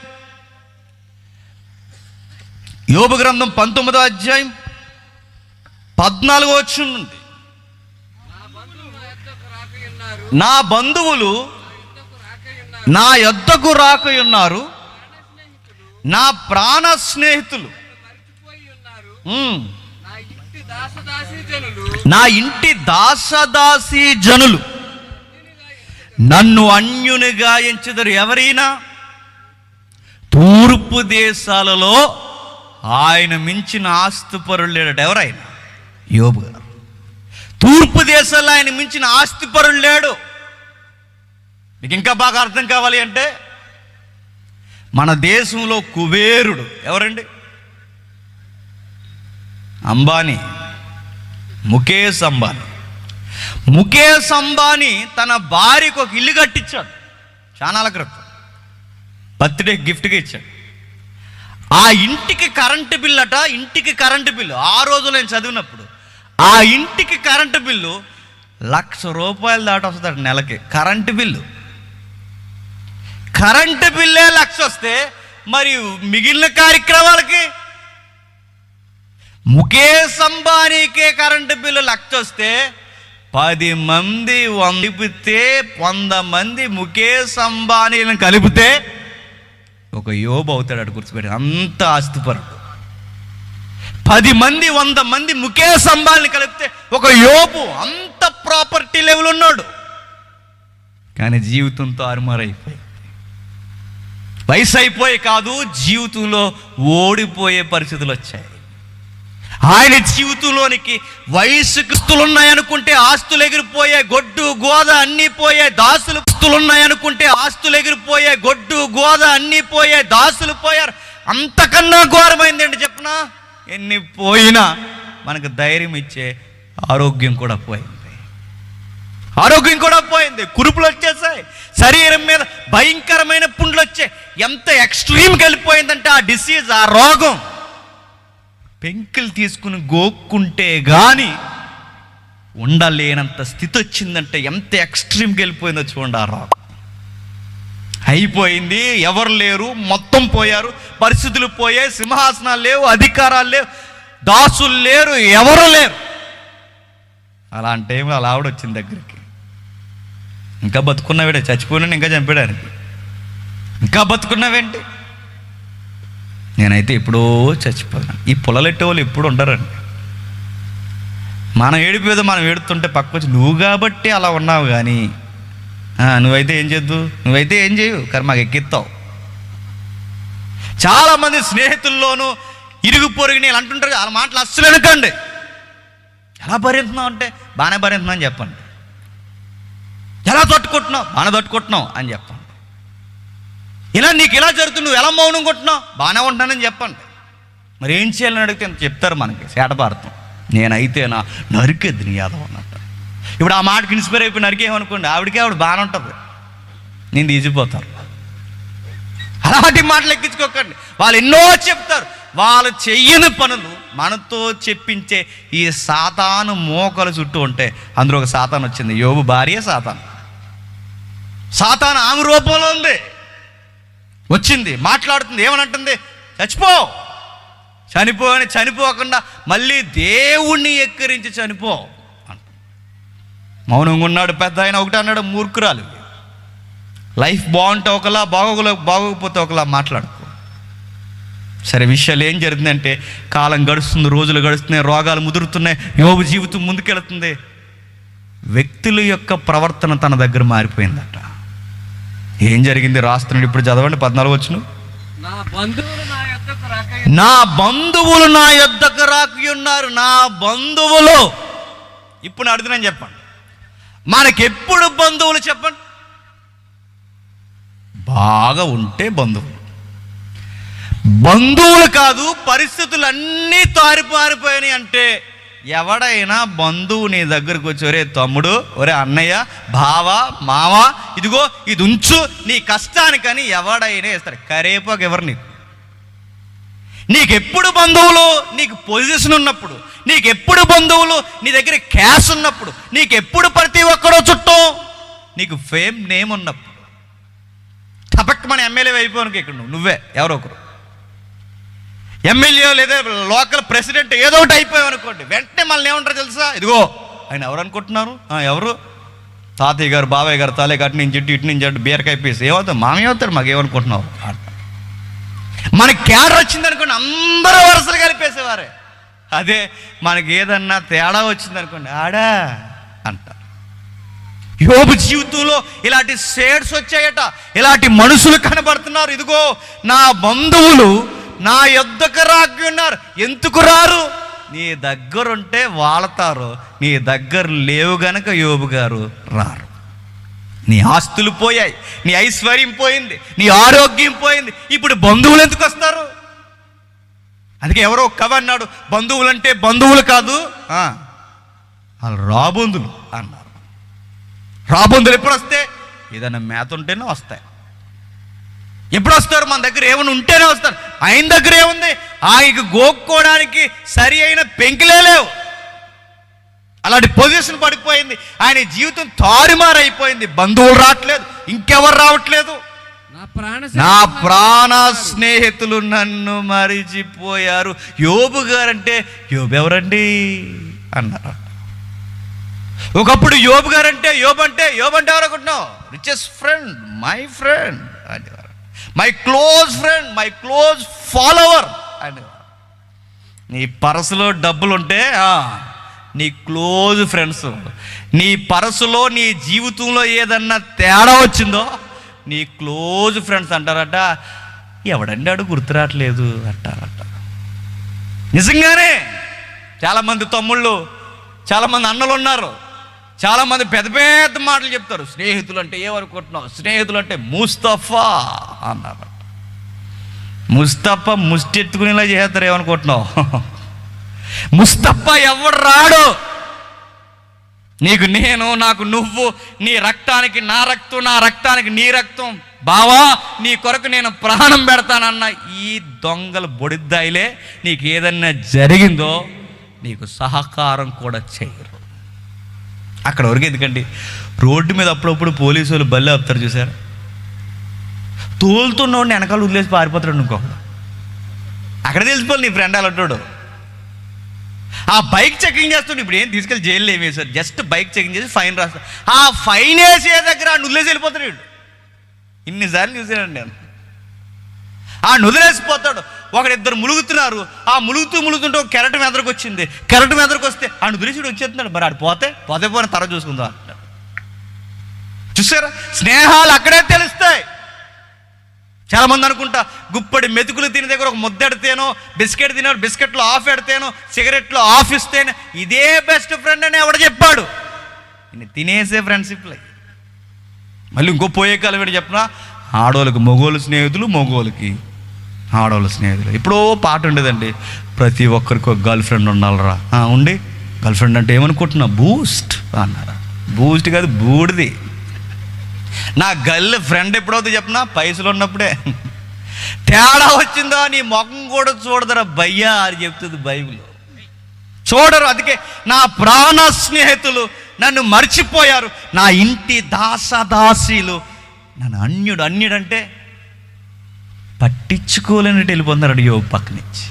యోబు గ్రంథం 19వ అధ్యాయం 14వ వచనం నుండి. నా బంధువులు నా యొద్దకు రాకయున్నారు, నా ప్రాణ స్నేహితులు నా ఇంటి దాసదాసీ జనులు నన్ను అన్యునిగా ఎంచెదరు. ఎవరైనా తూర్పు దేశాలలో ఆయన మించిన ఆస్తిపరులు లేడట. ఎవరైనా? యోబు గారు. తూర్పు దేశాల్లో ఆయన మించిన ఆస్తిపరులు లేడు. మీకు ఇంకా బాగా అర్థం కావాలి అంటే, మన దేశంలో కుబేరుడు ఎవరండి? అంబానీ, ముఖేష్ అంబానీ. ముఖేష్ అంబానీ తన భార్యకు ఒక ఇల్లు కట్టించాడు చాలా క్రితం. బర్త్డే గిఫ్ట్గా ఇచ్చాడు. ఆ ఇంటికి కరెంటు బిల్లు అట. ఇంటికి కరెంటు బిల్లు ఆ రోజులో నేను చదివినప్పుడు ఆ ఇంటికి కరెంటు బిల్లు ₹1,00,000 దాటి వస్తుందట నెలకి. కరెంటు బిల్లు $1,00,000 వస్తే మరి మిగిలిన కార్యక్రమాలకి ముఖేష్ అంబానీకే కరెంటు బిల్లు $1,00,000 వస్తే 10 మంది కలిపితే 100 మంది ముఖేష్ అంబానీలను కలిపితే ఒక యోబు అవుతాడు. అటు కూర్చోబెట్టి అంత ఆస్తిపరుడు. 10 మంది 100 మంది ముఖేష్ అంబానీని కలిపితే ఒక యోబు. అంత ప్రాపర్టీ లెవెల్ ఉన్నాడు. కానీ జీవితంతో అరుమారైపోయి, వయసు అయిపోయి కాదు, జీవితంలో ఓడిపోయే పరిస్థితులు వచ్చాయి. ఆయన జీవితంలోనికి వయసుస్తులు ఉన్నాయనుకుంటే ఆస్తులు ఎగిరిపోయాయి, గొడ్డు గోద అన్నీ పోయాయి. దాసులు ఉన్నాయనుకుంటే ఆస్తులు ఎగిరిపోయాయి, గొడ్డు గోద అన్నీ పోయాయి, దాసులు పోయారు. అంతకన్నా ఘోరమైందండి చెప్పనా? ఎన్ని పోయినా మనకు ధైర్యం ఇచ్చే ఆరోగ్యం కూడా పోయింది. కురుపులు వచ్చేసాయి, శరీరం మీద భయంకరమైన పుండ్లు వచ్చాయి. ఎంత ఎక్స్ట్రీమ్కి వెళ్ళిపోయిందంటే ఆ డిసీజ్, ఆ రోగం, పెంకులు తీసుకుని గోక్కుంటే కానీ ఉండలేనంత స్థితి వచ్చిందంటే ఎంత ఎక్స్ట్రీమ్కి వెళ్ళిపోయిందో చూడండి. ఆ రోగం అయిపోయింది. ఎవరు లేరు, మొత్తం పోయారు. పరిస్థితులు పోయాయి. సింహాసనాలు లేవు, అధికారాలు లేవు, దాసులు లేరు, ఎవరు లేరు. అలాంటి టైంలో అలా ఆవిడ వచ్చింది దగ్గరికి. ఇంకా బతుకున్నావేడే, చచ్చిపోయినా ఇంకా చంపేయడానికి, ఇంకా బతుకున్నావేంటి? నేనైతే ఎప్పుడో చచ్చిపోయాను. ఈ పుల్లలెట్టే వాళ్ళు ఎప్పుడు ఉండరండి. మనం ఏడిపోయేదో మనం ఏడుతుంటే పక్క వచ్చి నువ్వు కాబట్టి అలా ఉన్నావు, కానీ నువ్వైతే ఏం చేద్దు, నువ్వైతే ఏం చేయవు, కానీ మాకు ఎక్కిస్తావు. చాలామంది స్నేహితుల్లోనూ ఇరుగు పొరుగు నేను అంటుంటారు, వాళ్ళ మాటలు అస్సలు వెనకండి. ఎలా భరించున్నావు అంటే బాగానే భరించున్నావు అని చెప్పండి. ఎలా తట్టుకుంటున్నావు, బాగానే తట్టుకుంటున్నావు అని చెప్పండి. ఇలా నీకు ఇలా జరుగుతుంది, నువ్వు ఎలా మౌనం కొట్టున్నావు, బాగానే ఉంటానని చెప్పండి. మరి ఏం చేయాలని అడిగితే చెప్తారు మనకి సేటపారుతాం. నేనైతే నరికేద్ది నీ యాదవ్ అన్నట్టు. ఇప్పుడు ఆ మాటకి ఇన్స్పైర్ అయిపోయి నరికేమనుకోండి, ఆవిడ బాగానే ఉంటుంది, నేను తీసిపోతాను. అలాంటి మాటలు ఎక్కించుకోకండి. వాళ్ళు ఎన్నో చెప్తారు, వాళ్ళు చెయ్యని పనులు మనతో చెప్పించే ఈ సాతాను మోకలు చుట్టూ ఉంటే అందులో ఒక సాతాను వచ్చింది. యోబు భార్య సాతాను. సాతాను ఆమె రూపంలో ఉంది, వచ్చింది, మాట్లాడుతుంది, ఏమనంటుంది, చనిపో అని. చనిపోకుండా మళ్ళీ దేవుణ్ణి ఎక్కిరించి చనిపో అంట. మౌనంగా ఉన్నాడు పెద్ద ఆయన. ఒకటి అన్నాడు, మూర్ఖురాలు, లైఫ్ బాగుంటే ఒకలా, బాగోకపోతే ఒకలా మాట్లాడుకో. సరే, విషయాలు ఏం జరుగుతుందంటే కాలం గడుస్తుంది, రోజులు గడుస్తున్నాయి, రోగాలు ముదురుతున్నాయి, యోబు జీవితం ముందుకెళ్తుంది. వ్యక్తుల యొక్క ప్రవర్తన తన దగ్గర మారిపోయిందట. ఏం జరిగింది రాస్తున్నాడు, ఇప్పుడు చదవండి 14 వచనం. నా బంధువులు నా యొద్దకు రాకి ఉన్నారు. నా బంధువులు ఇప్పుడు అడుగుతున్నాను, చెప్పండి, మనకెప్పుడు బంధువులు చెప్పండి? బాగా ఉంటే బంధువులు కాదు, పరిస్థితులు అన్నీ తారిపారిపోయినాయి అంటే ఎవడైనా బంధువు నీ దగ్గరకు వచ్చి, ఒరే తమ్ముడు, ఒరే అన్నయ్య, బావ, మావ, ఇదిగో ఇది ఉంచు నీ కష్టానికని ఎవడైనా ఇస్తాడు. కరేపాకు ఎవరు నీకెప్పుడు బంధువులు? నీకు పొజిషన్ ఉన్నప్పుడు, నీకెప్పుడు బంధువులు? నీ దగ్గర క్యాష్ ఉన్నప్పుడు, నీకెప్పుడు ప్రతి ఒక్కడో చుట్టం, నీకు ఫేమ్ నేమ్ ఉన్నప్పుడు. టపక్ మన ఎమ్మెల్యే అయిపోయాను ఇక్కడ నువ్వే ఎవరో ఒకరు ఎమ్మెల్యే లేదా లోకల్ ప్రెసిడెంట్ ఏదో ఒకటి అయిపోయావు అనుకోండి, వెంటనే మనల్ని ఏమంటారు తెలుసా? ఇదిగో ఆయన ఎవరు అనుకుంటున్నారు, ఎవరు తాతయ్య గారు, బాబాయ్ గారు, తాలే అటు నుంచి ఇటు నుంచి అటు బీరకాయ పీస్ ఏమవుతాడు, మామేమవుతాడు, మాకేమనుకుంటున్నావు అంట. మనకి క్యాడర్ వచ్చింది అనుకోండి, అందరూ వరుసలు కలిపేసేవారే. అదే మనకి ఏదన్నా తేడా వచ్చింది అనుకోండి, ఆడా అంట. యోబు జీవితంలో ఇలాంటి షేడ్స్ వచ్చాయట, ఇలాంటి మనుషులు కనబడుతున్నారు. ఇదిగో నా బంధువులు నా యొద్దకు రాకి ఉన్నారు. ఎందుకు రారు? నీ దగ్గరుంటే వాళ్తారు, నీ దగ్గర లేవు గనక యోబు గారు రారు. నీ ఆస్తులు పోయాయి, నీ ఐశ్వర్యం పోయింది, నీ ఆరోగ్యం పోయింది, ఇప్పుడు బంధువులు ఎందుకు వస్తారు? అందుకే ఎవరో కవి అన్నాడు, బంధువులంటే బంధువులు కాదు, వాళ్ళు రాబంధులు అన్నారు. రాబంధులు ఎప్పుడు వస్తే ఏదైనా మేత ఉంటేనే వస్తాయి. ఎప్పుడు వస్తారు? మన దగ్గర ఏమైనా ఉంటేనే వస్తారు. ఆయన దగ్గర ఏముంది? ఆయనకి గోక్కోవడానికి సరి అయిన పెంకిలే లేవు. అలాంటి పొజిషన్ పడిపోయింది, ఆయన జీవితం తారుమారైపోయింది. బంధువులు రావట్లేదు, ఇంకెవరు రావట్లేదు. నా ప్రాణ స్నేహితులు నన్ను మరిచిపోయారు. యోబు గారంటే యోబు ఎవరండి అన్నారు. ఒకప్పుడు యోబు గారంటే యోబు అంటే ఎవరనుకుంటున్నావు? రిచెస్ట్ ఫ్రెండ్, మై ఫ్రెండ్ అనేవారు, my close friend, my close follower అనేవారు. నీ పర్సులో డబ్బులుంటే నీ క్లోజ్ ఫ్రెండ్స్. నీ పర్సులో నీ జీవితంలో ఏదన్నా తేడా వచ్చిందో నీ క్లోజ్ ఫ్రెండ్స్ అంటారట. ఎవడండి ఆడు గుర్తురాట్లేదు అంటారట. నిజంగానే చాలామంది తమ్ముళ్ళు, చాలామంది అన్నలు ఉన్నారు, చాలామంది పెద్ద పెద్ద మాటలు చెప్తారు. స్నేహితులు అంటే ఏమనుకుంటున్నావు? స్నేహితులు అంటే ముస్తఫా అన్నారట. ముస్తఫా ముష్టెత్తుకునేలా చేస్తారు ఏమనుకుంటున్నావు? ముస్తఫా ఎవడు రాడు. నీకు నేను, నాకు నువ్వు, నీ రక్తానికి నా రక్తం, నా రక్తానికి నీ రక్తం. బావా నీ కొరకు నేను ప్రాణం పెడతానన్న ఈ దొంగలు బొడిద్దాయిలే నీకు ఏదన్నా జరిగిందో నీకు సహకారం కూడా చేయరు. అక్కడ వరకు ఎందుకండి, రోడ్డు మీద అప్పుడప్పుడు పోలీసు వాళ్ళు బల్లి ఆపుతారు చూసారు, తోలుతున్నవాడిని వెనకాల వదిలేసి పారిపోతాడు ఇంకొకడు. అక్కడ తెలిసిపోవాలి నీ ఫ్రెండ్ అలాంటాడు. ఆ బైక్ చెకింగ్ చేస్తుంటే ఇప్పుడు ఏం తీసుకెళ్ళి జైల్లో ఏం వేశారు, జస్ట్ బైక్ చెకింగ్ చేసి ఫైన్ రాస్తారు. ఆ ఫైన్ వేసే దగ్గర ఆ నుదిలేసి వెళ్ళిపోతాడు వీడు. ఇన్నిసార్లు చూసానండి నేను. ఆ నుదిలేసిపోతాడు. ఒకరిద్దరు ములుగుతున్నారు, ఆ ములుగుతుంటే ఒక కెరటం ఎదరికి వచ్చింది. కెరటం ఎదరికి వస్తే ఆ నుదిలేసి వచ్చేస్తున్నాడు. మరి ఆడు పోతే పోయిన తర్వాత చూసుకుందాం అంటున్నాడు. చూసారా, స్నేహాలు అక్కడే తెలుస్తాయి. చాలామంది అనుకుంటా గుప్పడి మెతుకులు తినే దగ్గర ఒక ముద్ద ఎడితేనో, బిస్కెట్ తినాడు బిస్కెట్లో ఆఫ్ ఎడితేనో, సిగరెట్లో ఆఫ్ ఇస్తేనో ఇదే బెస్ట్ ఫ్రెండ్ అని ఎవడ చెప్పాడు? తినేసే ఫ్రెండ్షిప్లే. మళ్ళీ ఇంకో పోయే కాలం ఏంటి చెప్పినా, ఆడవాళ్ళకి మగోళ్ళు స్నేహితులు, మగోళ్ళకి ఆడవాళ్ళ స్నేహితులు. ఇప్పుడో పాట ఉండేదండి, ప్రతి ఒక్కరికి ఒక గర్ల్ ఫ్రెండ్ ఉండాలరా. ఉండి గర్ల్ ఫ్రెండ్ అంటే ఏమనుకుంటున్నా, బూస్ట్ అన్నారా? బూస్ట్ కాదు, బూడిది. నా గర్ల్ ఫ్రెండ్ ఎప్పుడవుతుంది చెప్పినా, పైసలు ఉన్నప్పుడే. తేడా వచ్చిందా నీ ముఖం కూడా చూడదరా భయ్యా అని చెప్తుంది బైబిల్. చూడరు. అందుకే నా ప్రాణ స్నేహితులు నన్ను మర్చిపోయారు, నా ఇంటి దాసదాసీలు నన్ను అన్యుడంటే పట్టించుకోలేనట్టు వెళ్ళిపోతున్నాడు యోబు పక్క నుంచి.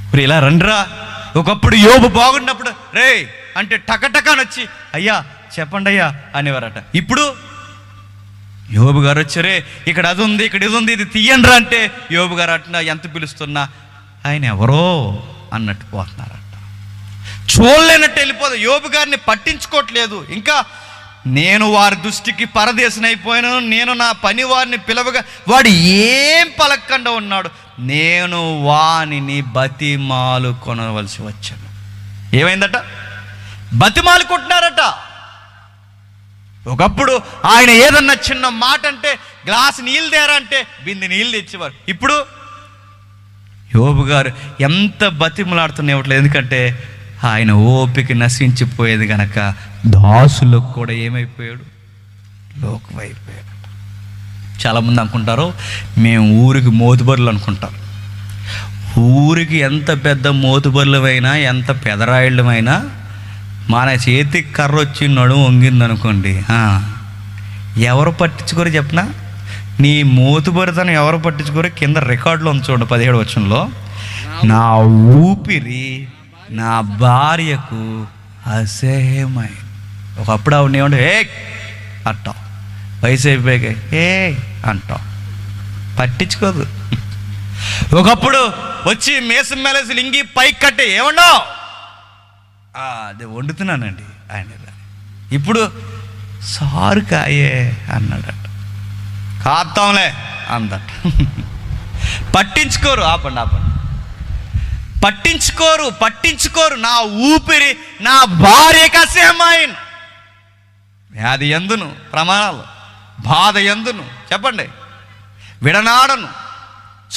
ఇప్పుడు ఇలా రండిరా. ఒకప్పుడు యోబు బాగున్నప్పుడు రే అంటే టకటకానొచ్చి అయ్యా చెప్పండి అయ్యా అనేవారట. ఇప్పుడు యోబు గారు వచ్చారే, ఇక్కడ అది ఉంది, ఇక్కడ ఇది ఉంది, ఇది తీయండి రా అంటే యోబు గారు అట్లా ఎంత పిలుస్తున్నా ఆయన ఎవరో అన్నట్టు పోతున్నారట. చూడలేనట్టు వెళ్ళిపోదు. యోబు గారిని పట్టించుకోవట్లేదు. ఇంకా నేను వారి దృష్టికి పరదేశనైపోయాను, నేను నా పని వారిని పిలవగా వాడు ఏం పలక్కుండా ఉన్నాడు, నేను వానిని బతిమాలు కొనవలసి వచ్చాను. ఏమైందట? బతిమాలు కొట్టినారట. ఒకప్పుడు ఆయన ఏదన్నా చిన్న మాట అంటే గ్లాసు నీళ్ళు తేరంటే బిందె నీళ్ళు తెచ్చేవారు. ఇప్పుడు యోబు గారు ఎంత బతిమలాడుతున్నట్లేదు. ఎందుకంటే ఆయన ఓపిక నశించిపోయేది కనుక దాసులకు కూడా ఏమైపోయాడు, లోకమైపోయాడు. చాలామంది అనుకుంటారు మేము ఊరికి మోతుబరులు అనుకుంటారు. ఊరికి ఎంత పెద్ద మోతుబరులమైనా, ఎంత పెదరాయిళ్ళమైనా మన చేతికి కర్ర వచ్చి నడుము వంగిందనుకోండి, ఎవరు పట్టించుకోరు చెప్పినా? నీ మోతుబరితనం ఎవరు పట్టించుకోరు? కింద రికార్డులో ఉంది చూడండి 17వ వచనంలో, నా ఊపిరి నా భార్యకు అసహ్యమై. ఒకప్పుడు ఆవిడ ఏమంటే ఏ అంటాం, వయసు అయిపోయాక ఏ అంటాం, పట్టించుకోదు. ఒకప్పుడు వచ్చి మేసం మేలేసి లింగి పైకి కట్టి ఏమన్నావు, అది వండుతున్నానండి ఆయన. ఇప్పుడు సారు కాయే అన్నాడట, కాస్తాంలే అందట. పట్టించుకోరు. ఆపండి పట్టించుకోరు. నా ఊపిరి నా భార్యకు అసహ్యమైన. వ్యాధి ఎందును ప్రమాణాలు, బాధ ఎందును చెప్పండి, విడనాడను,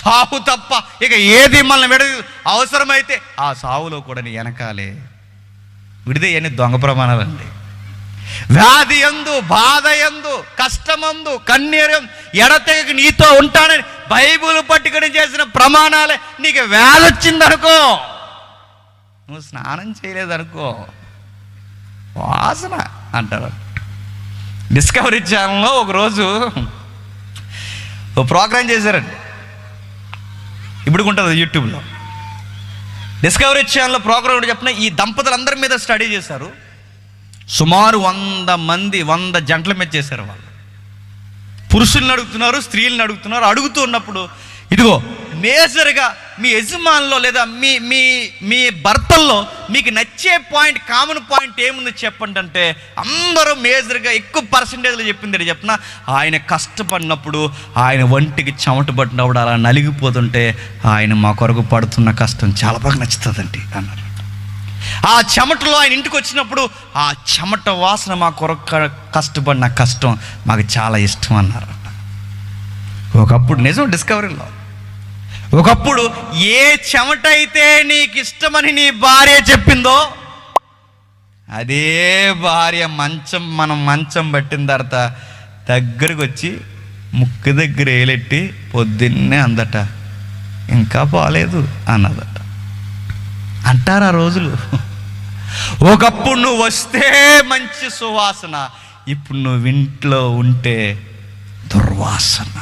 సావు తప్ప ఇక ఏది మనల్ని విడదు. అవసరమైతే ఆ సావులో కూడా నీ వెనకాలే విడిదే అని దొంగ ప్రమాణాలండి. వ్యాధి ఎందు, బాధ ఎందు, కష్టమందు, కన్నీరం ఎడతెగక నీతో ఉంటానని బైబిల్ పట్టుకొని చేసిన ప్రమాణాలే. నీకు వ్యాధి వచ్చిందనుకో, నువ్వు స్నానం చేయలేదనుకో, వాసన అంటారు. డిస్కవరీ ఛానల్లో ఒకరోజు ఓ ప్రోగ్రాం చేశారండి, ఇప్పుడు ఉంటుంది యూట్యూబ్లో. డిస్కవరీ ఛానల్లో ప్రోగ్రాం చెప్పిన ఈ దంపతులందరి మీద స్టడీ చేశారు. సుమారు 100 జంటల మీద చేశారు. వాళ్ళు పురుషుల్ని అడుగుతున్నారు, స్త్రీలను అడుగుతున్నారు. అడుగుతూ ఉన్నప్పుడు ఇదిగో మేజర్గా మీ యజమానులో లేదా మీ మీ మీ భర్తల్లో మీకు నచ్చే పాయింట్, కామన్ పాయింట్ ఏముంది చెప్పండి అంటే అందరూ మేజర్గా ఎక్కువ పర్సంటేజ్లో చెప్పింది చెప్పిన ఆయన కష్టపడినప్పుడు, ఆయన ఒంటికి చెమట పడినప్పుడు అలా నలిగిపోతుంటే ఆయన మా కొరకు పడుతున్న కష్టం చాలా బాగా నచ్చుతుందండి అన్నారు. ఆ చెమటలో ఆయన ఇంటికి వచ్చినప్పుడు ఆ చెమట వాసన మా కొరకు కష్టపడిన కష్టం మాకు చాలా ఇష్టం అన్నారు. ఒకప్పుడు నిజం డిస్కవరీలో, ఒకప్పుడు ఏ చెమట అయితే నీకు ఇష్టమని నీ భార్య చెప్పిందో అదే భార్య మనం మంచం పట్టిన తర్వాత దగ్గరకు వచ్చి ముక్కు దగ్గర ఏలెట్టి పొద్దున్నే అందట ఇంకా పోలేదు అన్నదట. అంటారు ఆ రోజులు. ఒకప్పుడు నువ్వు వస్తే మంచి సువాసన, ఇప్పుడు నువ్వు ఇంట్లో ఉంటే దుర్వాసన.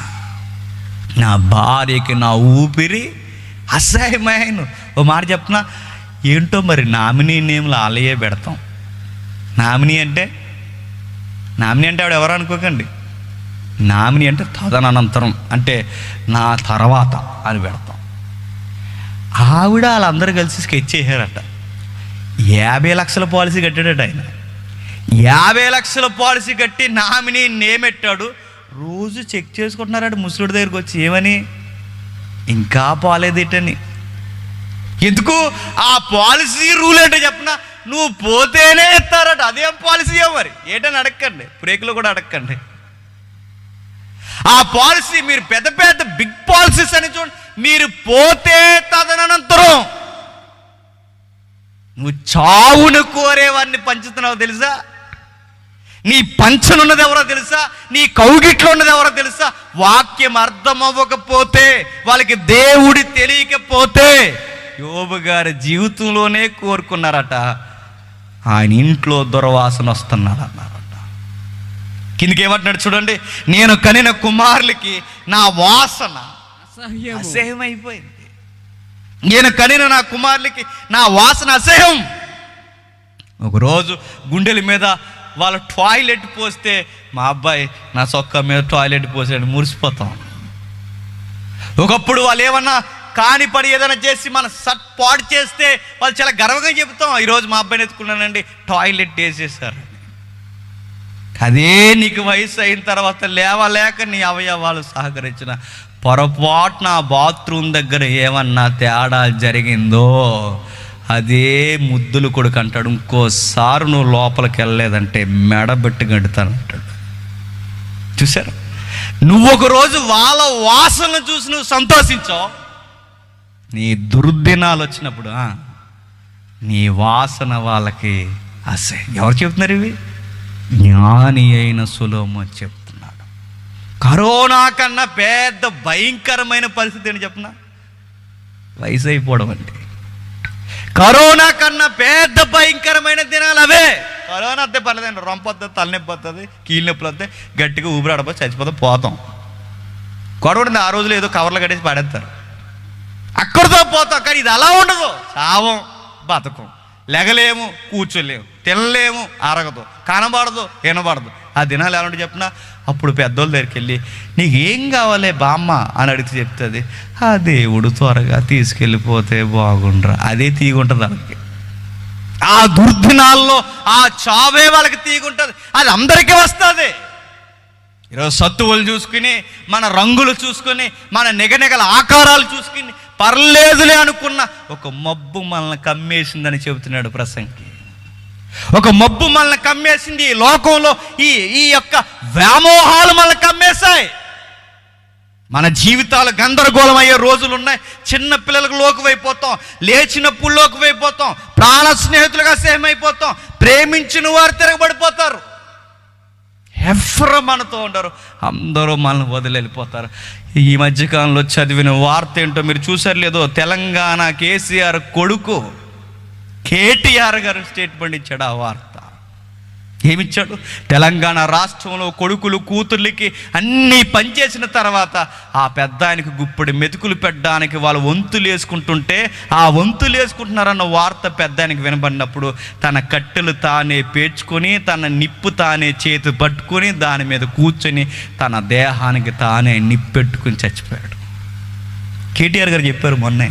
నా భార్యకి నా ఊపిరి అసహ్యమైన. ఓ మాట చెప్పనా, ఏంటో మరి నామినీ నేమ్లు ఆలయే పెడతాం. నామినీ అంటే ఆవిడ ఎవరు అనుకోకండి. నామినీ అంటే తదనంతరం, అంటే నా తర్వాత అని పెడతాం. ఆవిడ వాళ్ళందరూ కలిసి స్కెచ్ చేశారట. 50 లక్షల పాలసీ కట్టాడట ఆయన. 50 లక్షల పాలసీ కట్టి నామినీ నేమ్ పెట్టాడు. రోజు చెక్ చేసుకుంటున్నారట ముసలుడి దగ్గరికి వచ్చి, ఏమని, ఇంకా పోలేదేటని. ఎందుకు? ఆ పాలసీ రూల్ అంటే చెప్పిన, నువ్వు పోతేనే ఇస్తారట. అదేం పాలసీ మరి ఏటని అడగండి, బ్రేక్లో కూడా అడగండి. ఆ పాలసీ మీరు పెద్ద పెద్ద బిగ్ పాలసీస్ అని చూడండి, మీరు పోతే తదనంతరం నువ్వు చావును కోరేవాడిని పంచుతున్నావు తెలుసా? నీ పంచనున్నది ఎవరో తెలుసా? నీ కౌగిట్లో ఉన్నది ఎవరో తెలుసా? వాక్యం అర్థం అవ్వకపోతే, వాళ్ళకి దేవుడి తెలియకపోతే, యోబు గారి జీవితంలోనే కోరుకున్నారట, ఆయన ఇంట్లో దుర్వాసన వస్తున్నారు అన్నారట. కిందికి ఏమంటున్నాడు చూడండి, నేను కనిన కుమారులకి నా వాసన అసహ్యమైపోయింది. నేను కనిన నా కుమారులకి నా వాసన అసహ్యం. ఒకరోజు గుండెల మీద వాళ్ళ టాయిలెట్ పోస్తే, మా అబ్బాయి నా చొక్కా మీద టాయిలెట్ పోసాడు, మురిసిపోతాం. ఒకప్పుడు వాళ్ళు ఏమన్నా కాని పని ఏదైనా చేసి మన షర్ట్ పాడు చేస్తే వాళ్ళు చాలా గర్వంగా చెప్తాం, ఈరోజు మా అబ్బాయిని ఎత్తుకున్నానండి టాయిలెట్ వేసేసారు. అదే నీకు వయసు అయిన తర్వాత లేవలేక నీ అవయవాలు సహకరించిన పొరపాటున బాత్రూమ్ దగ్గర ఏమన్నా తేడా జరిగిందో, అదే ముద్దులు కొడుకు అంటాడు, ఇంకోసారి నువ్వు లోపలికి వెళ్ళలేదంటే మెడబెట్టి గడుతానంటాడు. చూసారు? నువ్వు ఒకరోజు వాళ్ళ వాసనను చూసి నువ్వు సంతోషించావు, నీ దుర్దినాలు వచ్చినప్పుడు నీ వాసన వాళ్ళకి అసహ్యం. ఎవరు చెప్తున్నారు ఇవి? జ్ఞాని అయిన సొలొమోను చెప్తున్నాడు. కరోనా కన్నా పెద్ద భయంకరమైన పరిస్థితి ఏంటి చెప్పనా? వయసు అయిపోవడం అంటే. కరోనా కన్నా పెద్ద భయంకరమైన దినాలు అవే. కరోనా వస్తే పర్లేదండి, రొంపొద్దు, తలనొప్పి వస్తుంది, కీళ్ళ నొప్పులు వస్తే గట్టిగా ఊపిరాడపోతే చచ్చిపోతాం, పోతాం. గొడవడింది ఆ రోజులు ఏదో కవర్లు కట్టేసి పడేస్తారు, అక్కడితో పోతాం. కానీ ఇది అలా ఉండదు. చావం, బతకం, లెగలేము, కూర్చోలేము, తినలేము, అరగదు, కనబడదు, వినబడదు. ఆ దినాలు ఎలా ఉంటే చెప్పినా, అప్పుడు పెద్దోళ్ళ దగ్గరికి వెళ్ళి నీకు ఏం కావాలి బామ్మ అని అడిగితే చెప్తుంది, ఆ దేవుడు త్వరగా తీసుకెళ్ళిపోతే బాగుండ్రా. అదే తీగుంటుంది వాళ్ళకి. ఆ దుర్దినాల్లో ఆ చావే వాళ్ళకి తీగుంటుంది. అది అందరికీ వస్తుంది. ఈరోజు సత్తువులు చూసుకుని, మన రంగులు చూసుకొని, మన నెగనెగల ఆకారాలు చూసుకుని పర్లేదులే అనుకున్న ఒక మబ్బు మనల్ని కమ్మేసిందని చెబుతున్నాడు ప్రసంగి. ఒక మబ్బు మనల్ని కమ్మేసింది. ఈ లోకంలో ఈ యొక్క వ్యామోహాలు మనల్ని కమ్మేశాయి. మన జీవితాలు గందరగోళం అయ్యే రోజులు ఉన్నాయి. చిన్న పిల్లలకు లోకువైపోతాం, లేచినప్పుడు లోకువైపోతాం, ప్రాణ స్నేహితులుగా సేమైపోతాం, ప్రేమించిన వారు తిరగబడిపోతారు, ఎవరు మనతో ఉండరు, అందరూ మనల్ని వదిలి వెళ్ళిపోతారు. ఈ మధ్యకాలంలో చదివిన వార్త ఏంటో మీరు చూసారు లేదో, తెలంగాణ కేసీఆర్ కొడుకు కేటీఆర్ గారు స్టేట్మెంట్ ఇచ్చాడు. ఆ వార్త ఏమిచ్చాడు? తెలంగాణ రాష్ట్రంలో కొడుకులు కూతుర్లకి అన్నీ పనిచేసిన తర్వాత ఆ పెద్ద ఆయనకి గుప్పడి మెతుకులు పెట్టడానికి వాళ్ళు వంతులు వేసుకుంటుంటే, ఆ వంతులు వేసుకుంటున్నారన్న వార్త పెద్ద ఆయనకి వినబడినప్పుడు తన కట్టెలు తానే పేర్చుకొని, తన నిప్పు తానే చేతి పట్టుకొని, దాని మీద కూర్చొని తన దేహానికి తానే నిప్పెట్టుకుని చచ్చిపోయాడు. కేటీఆర్ గారు చెప్పారు మొన్నే,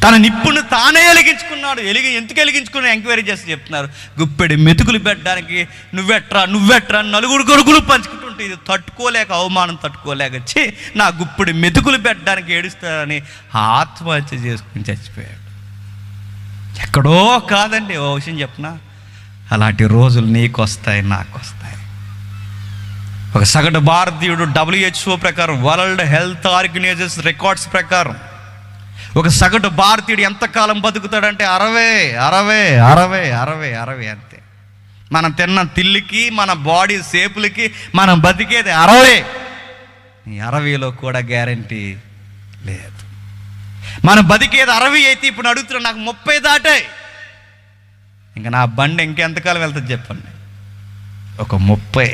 తన నిప్పును తానే వెలిగించుకున్నాడు. ఎందుకు వెలిగించుకుని ఎంక్వైరీ చేసి చెప్తున్నారు. గుప్పెడి మెతుకులు పెట్టడానికి నువ్వెట్రా నలుగురు కొడుకులు పంచుకుంటుంటే ఇది తట్టుకోలేక, అవమానం తట్టుకోలేక, నా గుప్పెడి మెతుకులు పెట్టడానికి ఏడుస్తారని ఆత్మహత్య చేసుకుని చచ్చిపోయాడు. ఎక్కడో కాదండి. ఓ విషయం చెప్పనా, అలాంటి రోజులు నీకు వస్తాయి, నాకు వస్తాయి. ఒక సగటు భారతీయుడు WHO ప్రకారం, వరల్డ్ హెల్త్ ఆర్గనైజేషన్ రికార్డ్స్ ప్రకారం ఒక సగటు భారతీయుడు ఎంతకాలం బతుకుతాడంటే 60 అంతే. మనం తిన్న తిల్లికి, మన బాడీ షేపులకి మనం బతికేది 60. ఈ 60లో కూడా గ్యారంటీ లేదు. మనం బతికేది 60 అయితే ఇప్పుడు అడుగుతున్నా, నాకు 30 దాటాయి, ఇంకా నా బండి ఇంకెంతకాలం వెళ్తుంది చెప్పండి? ఒక 30.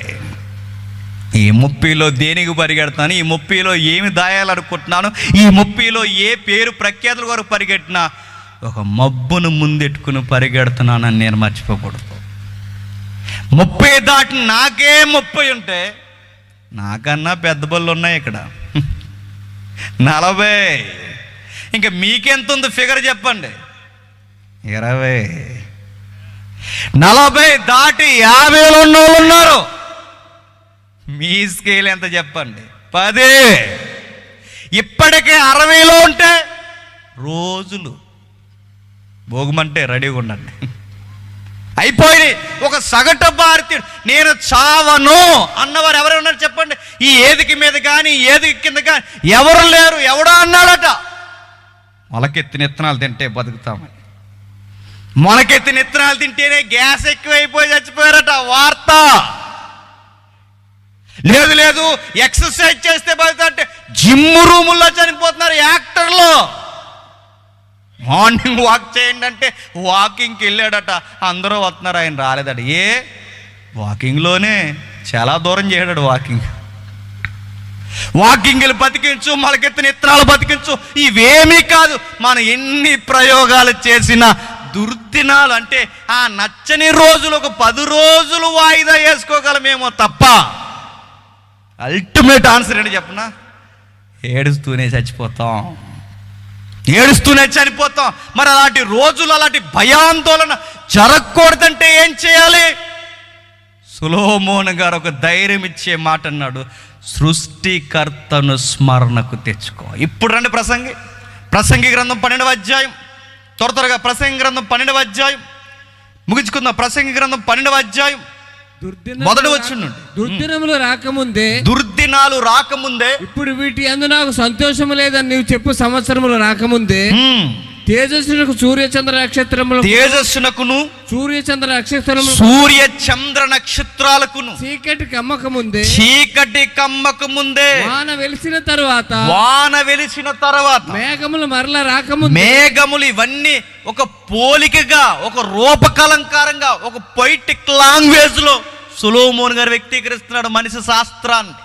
ఈ 30లో దేనికి పరిగెడతాను? ఈ 30లో ఏమి దాయాలనుకుంటున్నాను? ఈ 30లో ఏ పేరు ప్రఖ్యాతుల వరకు పరిగెట్టినా ఒక మబ్బును ముందెట్టుకుని పరిగెడుతున్నానని నేను మర్చిపోకూడదు. 30 దాటి నాకే 30 ఉంటే నాకన్నా పెద్ద బళ్ళు ఉన్నాయి ఇక్కడ 40. ఇంకా మీకెంత ఉంది ఫిగర్ చెప్పండి? 20. 40 దాటి 50లో ఉన్న వాళ్ళు ఉన్నారు. మీ స్కేల్ ఎంత చెప్పండి? 10. ఇప్పటికే 60లో ఉంటే రోజులు భోగమంటే రెడీగా ఉండండి. అయిపోయి ఒక సగటు భారతీయుడు నేను చావను అన్నవారు ఎవరు ఉన్నారు చెప్పండి? ఈ ఏదికి మీద కానీ ఏదికి కింద కానీ ఎవరు లేరు. ఎవడో అన్నాడట, మొలకెత్తిన ఇత్తనాలు తింటే బతుకుతామని. మొలకెత్తిన ఇత్తనాలు తింటేనే గ్యాస్ ఎక్కువైపోయి చచ్చిపోయారట వార్త. లేదు లేదు ఎక్సర్సైజ్ చేస్తే బతుకుతారంటే జిమ్ రూముల్లో చనిపోతున్నారు యాక్టర్లు. మార్నింగ్ వాక్ చేయండి అంటే వాకింగ్కి వెళ్ళాడట, అందరూ వస్తున్నారు, ఆయన రాలేదట. వాకింగ్లోనే చాలా దూరం చేయడాడు. వాకింగ్లు బతికించు, మొలకెత్తిన ఇత్తనాలు బతికించు, ఇవేమీ కాదు. మనం ఎన్ని ప్రయోగాలు చేసినా దుర్దినాలు అంటే ఆ నచ్చని రోజులు ఒక 10 రోజులు వాయిదా వేసుకోగలమేమో తప్ప అల్టిమేట్ ఆన్సర్ ఏంటి చెప్పనా? ఏడుస్తూనే చచ్చిపోతాం. మరి అలాంటి రోజులు, అలాంటి భయాందోళన జరగకూడదంటే ఏం చేయాలి? సొలొమోను గారు ఒక ధైర్యం ఇచ్చే మాట అన్నాడు, సృష్టికర్తను స్మరణకు తెచ్చుకో. ఇప్పుడు రండి ప్రసంగి గ్రంథం 12వ అధ్యాయం, త్వరగా ప్రసంగి గ్రంథం 12వ అధ్యాయం ముగించుకుందాం. ప్రసంగి గ్రంథం 12వ అధ్యాయం మొదటి వచనం. దుర్దినాలు రాకముందే ఇప్పుడు వీటి అందు నాకు సంతోషము లేదని నీవు చెప్పు సంవత్సరములు రాకముందే తేజస్సునకు సూర్యచంద్ర నక్షత్రాలకును చీకటి కమ్మక ముందే వాన వెలిసిన తర్వాత మేఘములు మరల రాకముందే. మేఘములు ఇవన్నీ ఒక పోలికగా, ఒక రూపకలంకారంగా, ఒక పొయిటిక్ లాంగ్వేజ్ లో సొలొమోను గారు వ్యక్తీకరిస్తున్నాడు మనిషి శాస్త్రాన్ని.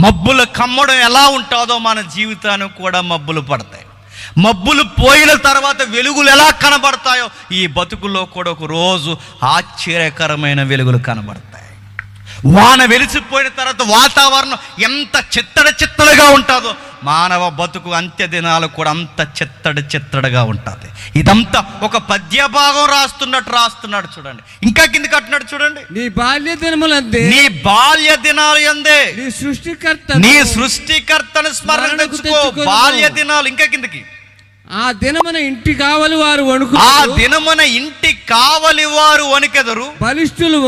మబ్బులు కమ్మడం ఎలా ఉంటుందో మన జీవితానికి కూడా మబ్బులు పడతాయి. మబ్బులు పోయిన తర్వాత వెలుగులు ఎలా కనబడతాయో ఈ బతుకుల్లో కూడా ఒక రోజు ఆశ్చర్యకరమైన వెలుగులు కనబడతాయి. వాన వెలిసిపోయిన తర్వాత వాతావరణం ఎంత చిత్తడిగా ఉంటుందో మానవ బతుకు అంత్య దినాలు కూడా అంత చిత్తడిగా ఉంటుంది. ఇదంతా ఒక పద్య భాగం రాస్తున్నాడు చూడండి. ఇంకా కిందకి అంటున్నాడు చూడండి, నీ బాల్య దినాలు యందే నీ సృష్టికర్తను స్మరణ తెచ్చుకో. బాల్య దినాలు. ఇంకా కిందకి, ఆ దినమున ఇంటి కావలి వారు వణికెదరు, బలిష్ఠులు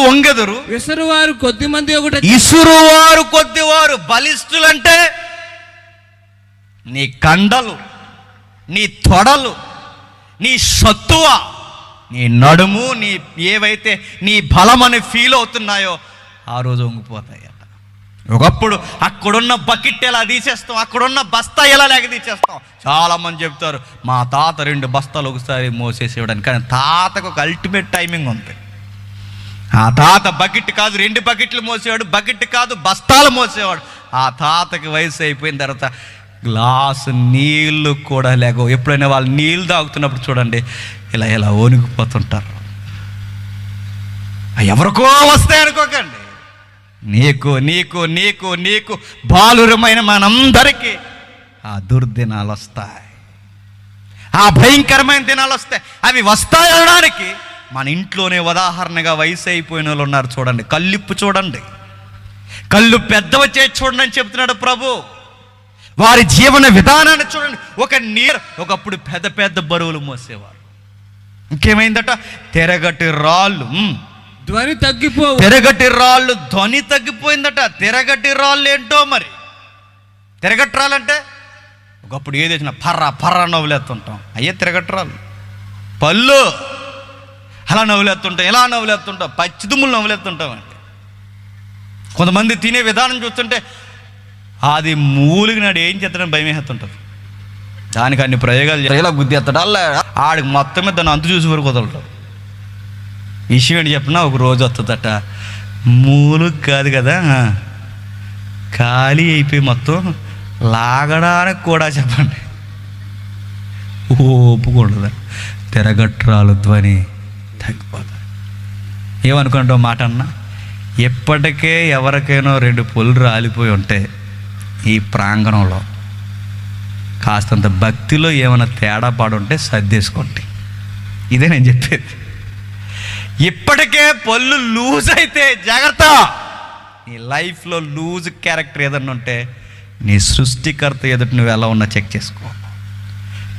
వంగెదరు, ఇసురువారు కొద్దివారు. బలిష్ఠులు అంటే నీ కండలు, నీ తొడలు, నీ సత్తువ, నీ నడుము, నీ ఏవైతే నీ బలమని ఫీల్ అవుతున్నాయో ఆ రోజు వంగిపోతాయి. ఒకప్పుడు అక్కడున్న బకెట్ ఎలా తీసేస్తాం, అక్కడున్న బస్తా ఎలా లేక తీసేస్తాం. చాలామంది చెప్తారు మా తాత 2 బస్తాలు ఒకసారి మోసేసేవాడని. కానీ తాతకు ఒక అల్టిమేట్ టైమింగ్ ఉంది. ఆ తాత బకెట్ కాదు 2 బకెట్లు మోసేవాడు, బకెట్ కాదు బస్తాలు మోసేవాడు. ఆ తాతకి వయసు అయిపోయిన తర్వాత గ్లాసు నీళ్ళు కూడా లేక, ఎప్పుడైనా వాళ్ళు నీళ్ళు తాగుతున్నప్పుడు చూడండి ఇలా వణికిపోతుంటారు. ఎవరికో వస్తాయి అనుకోకండి, నీకు బాలురమైన మనందరికీ ఆ దుర్దినాలు వస్తాయి, ఆ భయంకరమైన దినాలు వస్తాయి. అవి వస్తాయి అనడానికి మన ఇంట్లోనే ఉదాహరణగా వయసు అయిపోయిన వాళ్ళు ఉన్నారు చూడండి. కళ్ళిప్పు చూడండి, కళ్ళు పెద్దవ చేసి చూడండి అని చెప్తున్నాడు ప్రభు. వారి జీవన విధానాన్ని చూడండి. ఒకప్పుడు పెద్ద బరువులు మోసేవారు. ఇంకేమైందట? తిరగటి రాళ్ళు ధ్వని తగ్గిపోయిందట. తిరగటి రాళ్ళు ఏంటో మరి. తిరగటి రాళ్ళు అంటే ఒకప్పుడు ఏది వచ్చినా పర్ర నవ్వులేస్తుంటాం, అయ్యే తిరగటి రాళ్ళు. పళ్ళు అలా నవ్వులేస్తుంటాం, ఇలా నవ్వులేస్తుంటాం, పచ్చిదుమ్ములు నవ్వులేస్తుంటాం అంటే. కొంతమంది తినే విధానం చూస్తుంటే అది మూలికి నాడు ఏం చేస్తాడని భయం వేస్తుంటుంది. దానికి అన్ని ప్రయోగాలు ఇలా గుద్ది ఎత్తాడు, అలా ఆడికి మొత్తం మీద దాన్ని అంతు చూసి వరకు వదలటం. విషయం ఏంటి చెప్పినా ఒక రోజు వస్తుందట, మూలుగు కాదు కదా, ఖాళీ అయిపోయి మొత్తం లాగడానికి కూడా చెప్పండి ఒప్పుకుంటుందా, తిరగట్రాలు ధ్వని తగ్గిపోతుంది. ఏమనుకుంటావు మాట అన్నా? ఎప్పటికే ఎవరికైనా 2 పొలు రాలిపోయి ఉంటే ఈ ప్రాంగణంలో కాస్తంత భక్తిలో ఏమైనా తేడా పాడుంటే సర్దేసుకోండి. ఇదే నేను చెప్పేది. ఇప్పటికే పళ్ళు లూజ్ అయితే జాగ్రత్త. నీ లైఫ్లో లూజ్ క్యారెక్టర్ ఏదన్నా ఉంటే నీ సృష్టికర్త ఎదుటి నువ్వు ఎలా ఉన్నా చెక్ చేసుకో.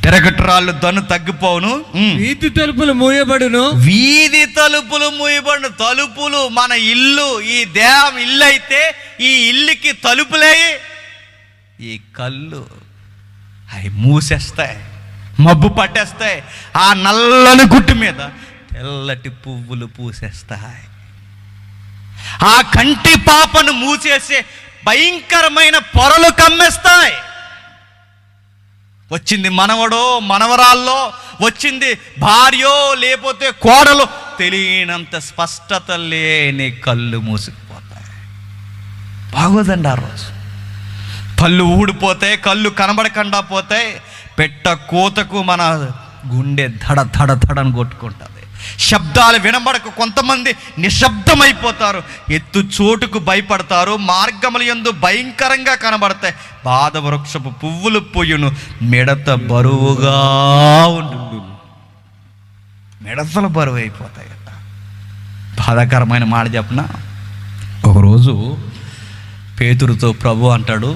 తిరగట్రాళ్ళు దన్ను తగ్గిపోవును, వీధి తలుపులు మూయబడును. వీధి తలుపులు మూయబడును. తలుపులు మన ఇల్లు, ఈ దేహం ఇల్లు అయితే ఈ ఇల్లుకి తలుపులే ఈ కళ్ళు అవి మూసేస్తాయి, మబ్బు పట్టేస్తాయి. ఆ నల్లని గుట్టు మీద తెల్లటి పువ్వులు పూసేస్తాయి. ఆ కంటి పాపను మూసేసే భయంకరమైన పొరలు కమ్మేస్తాయి. వచ్చింది మనవడో మనవరాల్లో, వచ్చింది భార్యో లేకపోతే కోడలు, తెలియనంత స్పష్టత లేని కళ్ళు మూసుకుపోతాయి. బాగోదండి ఆ రోజు. పళ్ళు ఊడిపోతాయి, కళ్ళు కనబడకుండా పోతాయి. పెట్ట కోతకు మన గుండె ధడ ధడ ధడని కొట్టుకుంటుంది. శబ్దాలు వినబడక కొంతమంది నిశ్శబ్దమైపోతారు. ఎత్తు చోటుకు భయపడతారు. మార్గముల యందు భయంకరంగా కనబడతాయి. బాధ వృక్షపు పువ్వులు పొయ్యును, మిడత బరువుగా ఉండు. మిడతలు బరువు అయిపోతాయి. బాధాకరమైన మాట చెప్పనా? ఒకరోజు పేతురుతో ప్రభు అంటాడు,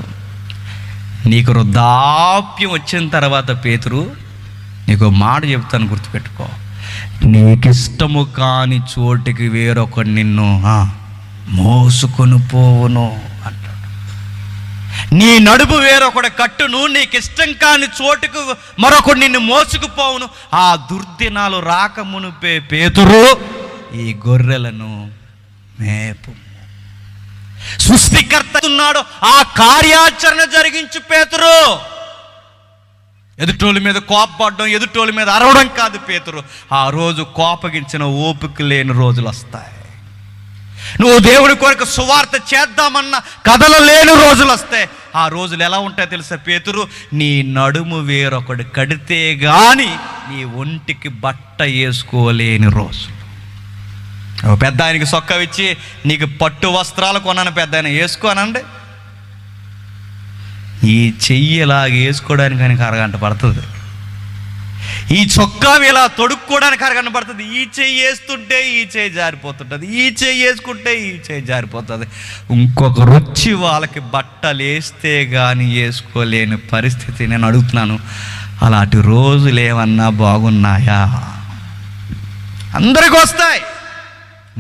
నీకు వృద్ధాప్యం వచ్చిన తర్వాత పేతురు, నీకు మాట చెప్తాను గుర్తుపెట్టుకో. నీకిష్టము కాని చోటికి వేరొకడు నిన్ను మోసుకొని పోవును అంటాడు. నీ నడుపు వేరొకడు కట్టును, నీకు ఇష్టం కాని చోటుకు మరొకడు నిన్ను మోసుకుపోవును. ఆ దుర్దినాలు రాకమునుపే పేతురు ఈ గొర్రెలను మేపు. సృష్టికర్త ఉన్నాడు, ఆ కార్యాచరణ జరిగించు పేతురు. ఎదుటోళ్ళ మీద కోపపడడం, ఎదుటోళ్ళ మీద అరవడం కాదు పేతురు. ఆ రోజు కోపగించిన ఓపిక లేని రోజులు వస్తాయి. నువ్వు దేవుడి కొరకు సువార్త చేద్దామన్న కథలు లేని రోజులు వస్తాయి. ఆ రోజులు ఎలా ఉంటాయో తెలుసా పేతురు? నీ నడుము వేరొకడు కడితే గాని నీ ఒంటికి బట్ట వేసుకోలేని రోజులు. పెద్ద ఆయనకి సొక్క ఇచ్చి నీకు పట్టు వస్త్రాలు కొన్నాను, పెద్ద ఆయన వేసుకోనండి. ఈ చెయ్యి ఇలా వేసుకోవడానికి ఆయనకి అరగంట పడుతుంది. ఈ చొక్కా ఇలా తొడుక్కోవడానికి అరగంట పడుతుంది. ఈ చెయ్యి వేస్తుంటే ఈ చెయ్యి జారిపోతుంటుంది, ఈ చెయ్యి వేసుకుంటే ఈ చెయ్యి జారిపోతుంది. ఇంకొక రుచి వాళ్ళకి బట్టలు వేస్తే కానీ వేసుకోలేని పరిస్థితి. నేను అడుగుతున్నాను, అలాంటి రోజులు ఏమన్నా బాగున్నాయా? అందరికీ వస్తాయి.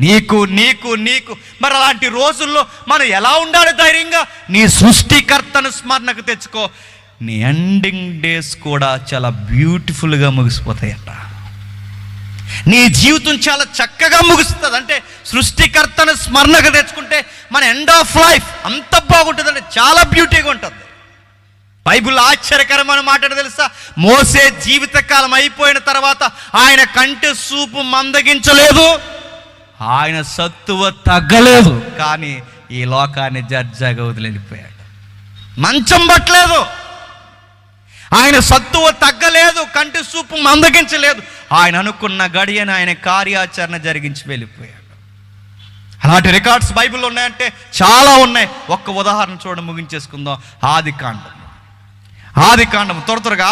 నీకు నీకు నీకు మరి అలాంటి రోజుల్లో మనం ఎలా ఉండాలి ధైర్యంగా? నీ సృష్టికర్తను స్మరణకు తెచ్చుకో. నీ ఎండింగ్ డేస్ కూడా చాలా బ్యూటిఫుల్గా ముగిసిపోతాయట. నీ జీవితం చాలా చక్కగా ముగుస్తుంది. అంటే సృష్టికర్తను స్మరణకు తెచ్చుకుంటే మన ఎండ్ ఆఫ్ లైఫ్ అంత బాగుంటుందంటే చాలా బ్యూటీగా ఉంటుంది. బైబిల్ ఆశ్చర్యకరమైన మాట తెలుసా? మోసే జీవితకాలం అయిపోయిన తర్వాత ఆయన కంటి చూపు మందగించలేదు, ఆయన సత్తువ తగ్గలేదు, కానీ ఈ లోకాన్ని జడ్జాగా వదిలిపోయాడు. మంచం పట్టలేదు, ఆయన సత్తువ తగ్గలేదు, కంటి చూపు మందగించలేదు. ఆయన అనుకున్న గడియని ఆయన కార్యాచరణ జరిగించి వెళ్ళిపోయాడు. అలాంటి రికార్డ్స్ బైబిల్లో ఉన్నాయంటే చాలా ఉన్నాయి. ఒక్క ఉదాహరణ చూడడం ముగించేసుకుందాం. ఆది కాండం త్వరగా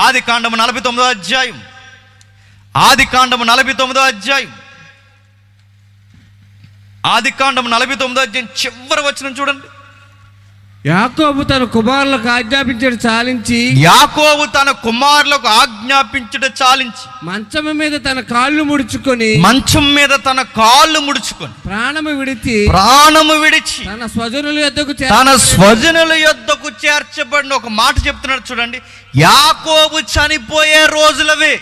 ఆది కాండము 49వ అధ్యాయం. ఆది కాండము 49వ అధ్యాయం. ఆది కాండము 49వ అధ్యాయం చివరి వచనం చూడండి. యాకోబు తన కుమారులకు ఆజ్ఞాపించడం చాలించి మంచం మీద తన కాళ్ళు ముడుచుకొని ప్రాణము విడిచి తన స్వజనుల యొద్దకు చేర్చబడిన ఒక మాట చెప్తున్నాడు చూడండి. యాకోబు చనిపోయే రోజులవే.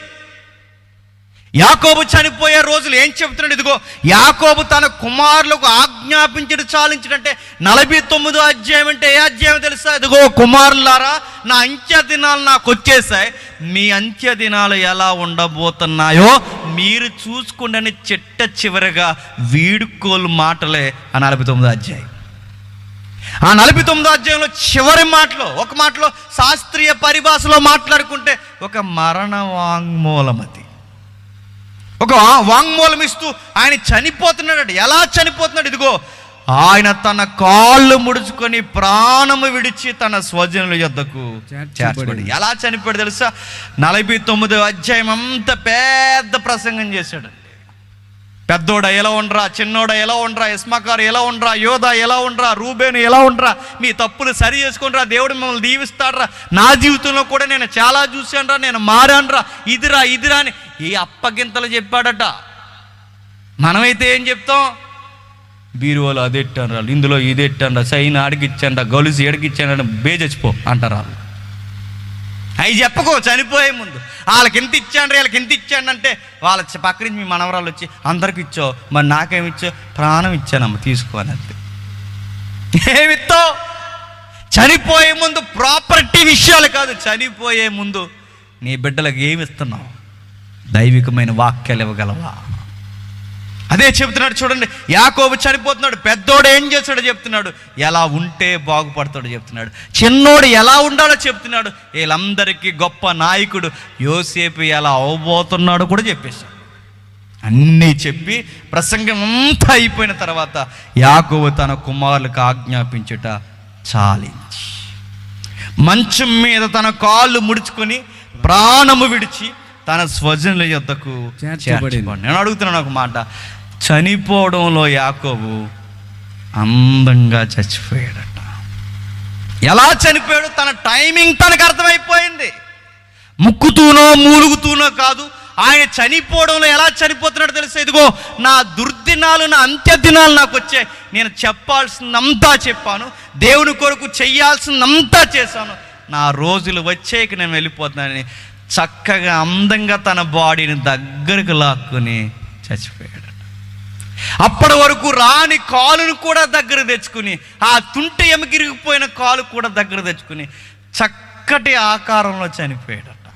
యాకోబు చనిపోయే రోజులు ఏం చెప్తున్నాడు? ఇదిగో యాకోబు తన కుమారులకు ఆజ్ఞాపించడం చాలించడంటే 49వ అధ్యాయం. అంటే ఏ అధ్యాయం తెలుసా? ఇదిగో కుమారులారా, నా అంత్య దినాలు నాకు వచ్చేసాయి, మీ అంత్య దినాలు ఎలా ఉండబోతున్నాయో మీరు చూసుకుండని చిట్ట చివరిగా వీడుకోలు మాటలే ఆ 49వ అధ్యాయం. ఆ 49వ అధ్యాయంలో చివరి మాటలో, ఒక మాటలో శాస్త్రీయ పరిభాషలో మాట్లాడుకుంటే ఒక మరణ వాంగ్మూలం, అది ఒక వాంగ్మూలం ఇస్తూ ఆయన చనిపోతున్నాడు. ఎలా చనిపోతున్నాడు? ఇదిగో ఆయన తన కాళ్ళు ముడుచుకొని ప్రాణము విడిచి తన స్వజనుల యొద్దకు చేర్చబడి. ఎలా చనిపోయాడు తెలుసా? 49వ అధ్యాయం అంత పెద్ద ప్రసంగం చేశాడు. పెద్దోడ ఎలా ఉండరా, చిన్నోడ ఎలా ఉండరా, ఇస్మాకారు ఎలా ఉండరా, యోధా ఎలా ఉండరా, రూబేను ఎలా ఉండరా, మీ తప్పులు సరి చేసుకుంటారా, దేవుడు మిమ్మల్ని దీవిస్తాడరా, నా జీవితంలో కూడా నేను చాలా చూశానురా, నేను మారానురా, ఇదిరా అని ఈ అప్పగింతలు చెప్పాడట. మనమైతే ఏం చెప్తాం? బీరువాలో అది ఎట్టాను, ఇందులో ఇది ఎట్టాను, సైన్ ఆడికిచ్చాను, గొలుసు ఎడికిచ్చాను, బేజచ్చిపో అంటారా. అవి చెప్పుకో చనిపోయే ముందు. వాళ్ళకి ఎంత ఇచ్చాను, వీళ్ళకి ఎంత ఇచ్చాను అంటే వాళ్ళ పక్క నుంచి మీ మనవరాలు వచ్చి అందరికి ఇచ్చో, మరి నాకేమి ఇచ్చో? ప్రాణం ఇచ్చానమ్మ తీసుకోవాలి అంతే. ఏమిత్తావు? చనిపోయే ముందు ప్రాపర్టీ విషయాలు కాదు, చనిపోయే ముందు నీ బిడ్డలకు ఏమి ఇస్తున్నావు? దైవికమైన వాక్యాలు ఇవ్వగలవా? అదే చెబుతున్నాడు చూడండి. యాకోబు చనిపోతున్నాడు, పెద్దోడు ఏం చేస్తాడో చెప్తున్నాడు, ఎలా ఉంటే బాగుపడతాడో చెప్తున్నాడు, చిన్నోడు ఎలా ఉండాలో చెప్తున్నాడు, వీళ్ళందరికీ గొప్ప నాయకుడు యోసేపు ఎలా అవబోతున్నాడో కూడా చెప్పేశాడు. అన్నీ చెప్పి ప్రసంగం అంతా అయిపోయిన తర్వాత యాకోబు తన కుమారులకు ఆజ్ఞాపించుట చాలించి మంచం మీద తన కాళ్ళు ముడుచుకొని ప్రాణము విడిచి తన స్వజనుల యొద్దకు చేర్చబడి. నేను అడుగుతున్నాను ఒక మాట, చనిపోవడంలో యాకోబు అందంగా చచ్చిపోయాడట. ఎలా చనిపోయాడు? తన టైమింగ్ తనకు అర్థమైపోయింది. ముక్కుతూనో మూలుగుతూనో కాదు, ఆయన చనిపోవడంలో ఎలా చనిపోతున్నాడో తెలుసా? ఇదిగో నా దుర్దినాలు, నా అంత్యదినాలు నాకు వచ్చాయి, నేను చెప్పాల్సిందంతా చెప్పాను, దేవుని కొరకు చెయ్యాల్సిందంతా చేశాను, నా రోజులు వచ్చేకి నేను వెళ్ళిపోతున్నానని చక్కగా అందంగా తన బాడీని దగ్గరకు లాక్కుని చచ్చిపోయాడు. అప్పటి వరకు రాని కాలును కూడా దగ్గర తెచ్చుకుని, ఆ తుంటి ఎమకిరిగిపోయిన కాలు కూడా దగ్గర తెచ్చుకుని చక్కటి ఆకారంలో చనిపోయాడట.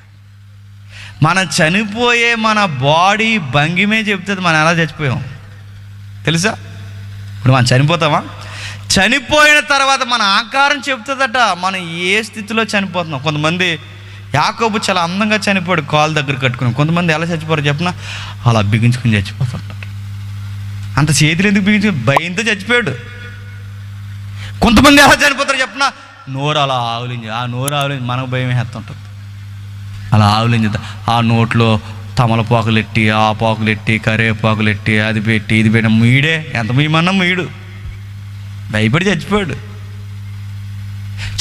మన చనిపోయే మన బాడీ భంగిమే చెప్తుంది మనం ఎలా చచ్చిపోయాం తెలుసా? ఇప్పుడు మనం చనిపోతామా? చనిపోయిన తర్వాత మన ఆకారం చెప్తుందట మనం ఏ స్థితిలో చనిపోతున్నాం. కొంతమంది యాకోబు చాలా అందంగా చనిపోయాడు, కాలు దగ్గర కట్టుకుని. కొంతమంది ఎలా చచ్చిపోయారు చెప్పిన, అలా బిగించుకుని చచ్చిపోతుంటారు. అంత చేతులు ఎందుకు బిగించుకుని? భయంతో చచ్చిపోయాడు. కొంతమంది ఎలా చనిపోతారు చెప్పిన, నోరు అలా ఆవులించి, ఆ నోరు ఆవులించి మనకు భయం వేస్తుంటుంది. అలా ఆవులించుతా, ఆ నోట్లో తమలపాకులు ఎట్టి, ఆ పాకులు ఎట్టి, కరివేపాకులు ఎట్టి, అది పెట్టి ఇది పెట్టి మీడే ఎంత మీమన్నా మీడు భయపడి చచ్చిపోయాడు.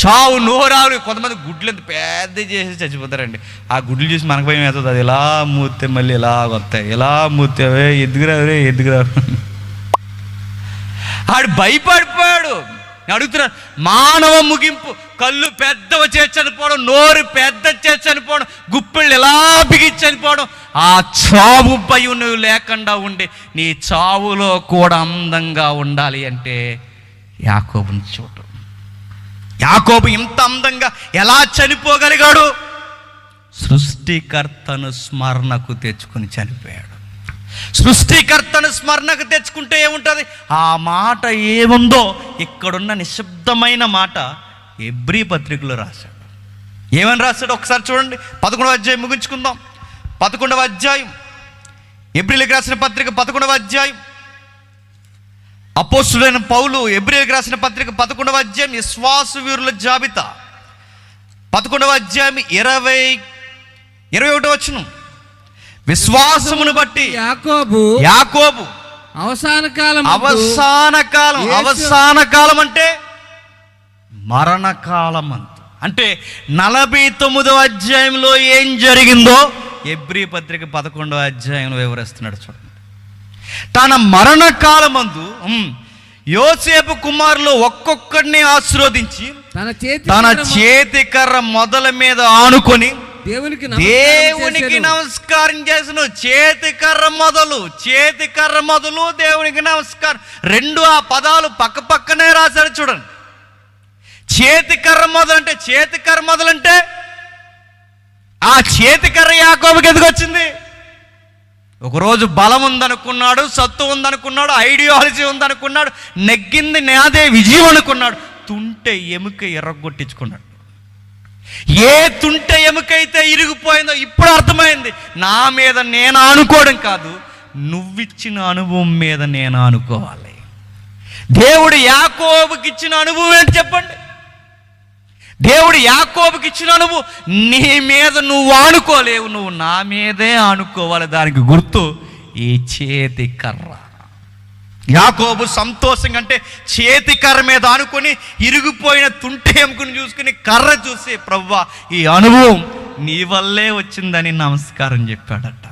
చావు నోరాలు. కొంతమంది గుడ్లు ఎంత పెద్ద చేసి చచ్చిపోతారండి. ఆ గుడ్లు చూసి మనకు భయం వేస్తుంది. అది ఎలా మూస్తే మళ్ళీ ఎలా వస్తాయి, ఎలా మూతేవే ఎదుగురావే ఎదుగురావు. ఆడు భయపడిపోయాడు. అడుగుతున్నాడు, మానవ ముగింపు, కళ్ళు పెద్దవి చేసి చనిపోవడం, నోరు పెద్ద చేసి చనిపోవడం, గుప్పిళ్ళు ఎలా బిగించి చనిపోవడం, ఆ చావు భయం నువ్వు లేకుండా ఉండి నీ చావులో కూడా అందంగా ఉండాలి అంటే యాకోబుని చూడు. యాకోబు ఇంత అందంగా ఎలా చనిపోగలిగాడు? సృష్టికర్తను స్మరణకు తెచ్చుకుని చనిపోయాడు. సృష్టికర్తను స్మరణకు తెచ్చుకుంటే ఏముంటుంది? ఆ మాట ఏముందో ఇక్కడున్న నిశ్శబ్దమైన మాట ఎబ్రీ పత్రికలో రాశాడు. ఏమని రాశాడు ఒకసారి చూడండి. 11వ అధ్యాయం ముగించుకుందాం. 11వ అధ్యాయం ఎబ్రీలకు రాసిన పత్రిక 11వ అధ్యాయం. అపోస్తులైన పౌలు ఎబ్రీలకు రాసిన పత్రిక 11వ అధ్యాయం విశ్వాస వీరుల జాబితా 11వ అధ్యాయం 21వ వచనం. విశ్వాసమును బట్టి యాకోబు అవసాన కాలం అంటే మరణకాలం అంటే 49వ అధ్యాయంలో ఏం జరిగిందో ఎబ్రీ పత్రిక 11వ అధ్యాయంలో వివరిస్తున్నాడు చూడండి. తన మరణకాలమందు యోసేపు కుమారులు ఒక్కొక్కడిని ఆశీర్వదించి తన చేతి కర్ర మొదల మీద ఆనుకొని దేవునికి నమస్కారం చేసిన. చేతి కర్ర మొదలు దేవునికి నమస్కారం, రెండు ఆ పదాలు పక్క పక్కనే రాశారు చూడండి. చేతి కర్ర మొదలంటే ఆ చేతి కర్ర యాకోబుకి ఎందుకు వచ్చింది? ఒకరోజు బలం ఉందనుకున్నాడు, సత్తు ఉందనుకున్నాడు, ఐడియాలజీ ఉందనుకున్నాడు, నెగ్గింది నాదే విజయం అనుకున్నాడు. తుంటె ఎముక ఎర్రగొట్టించుకున్నాడు. ఏ తుంటె ఎముకైతే ఇరిగిపోయిందో ఇప్పుడు అర్థమైంది, నా మీద నేను ఆనుకోవడం కాదు, నువ్విచ్చిన అనుభవం మీద నేను ఆనుకోవాలి. దేవుడు యాకోబుకి ఇచ్చిన అనుభవం ఏంటి చెప్పండి? దేవుడు యాకోబుకి ఇచ్చిన అనుభవం, నీ మీద నువ్వు ఆనుకోలేవు, నువ్వు నా మీదే ఆనుకోవాలి. దానికి గుర్తు ఈ చేతి కర్ర. యాకోబు సంతోషంగా అంటే చేతి కర్ర మీద ఆనుకొని ఇరిగిపోయిన తుంటె ఎముకను చూసుకుని కర్ర చూసి, ప్రభువా ఈ అనుభవం నీ వల్లే వచ్చిందని నమస్కారం చెప్పాడట.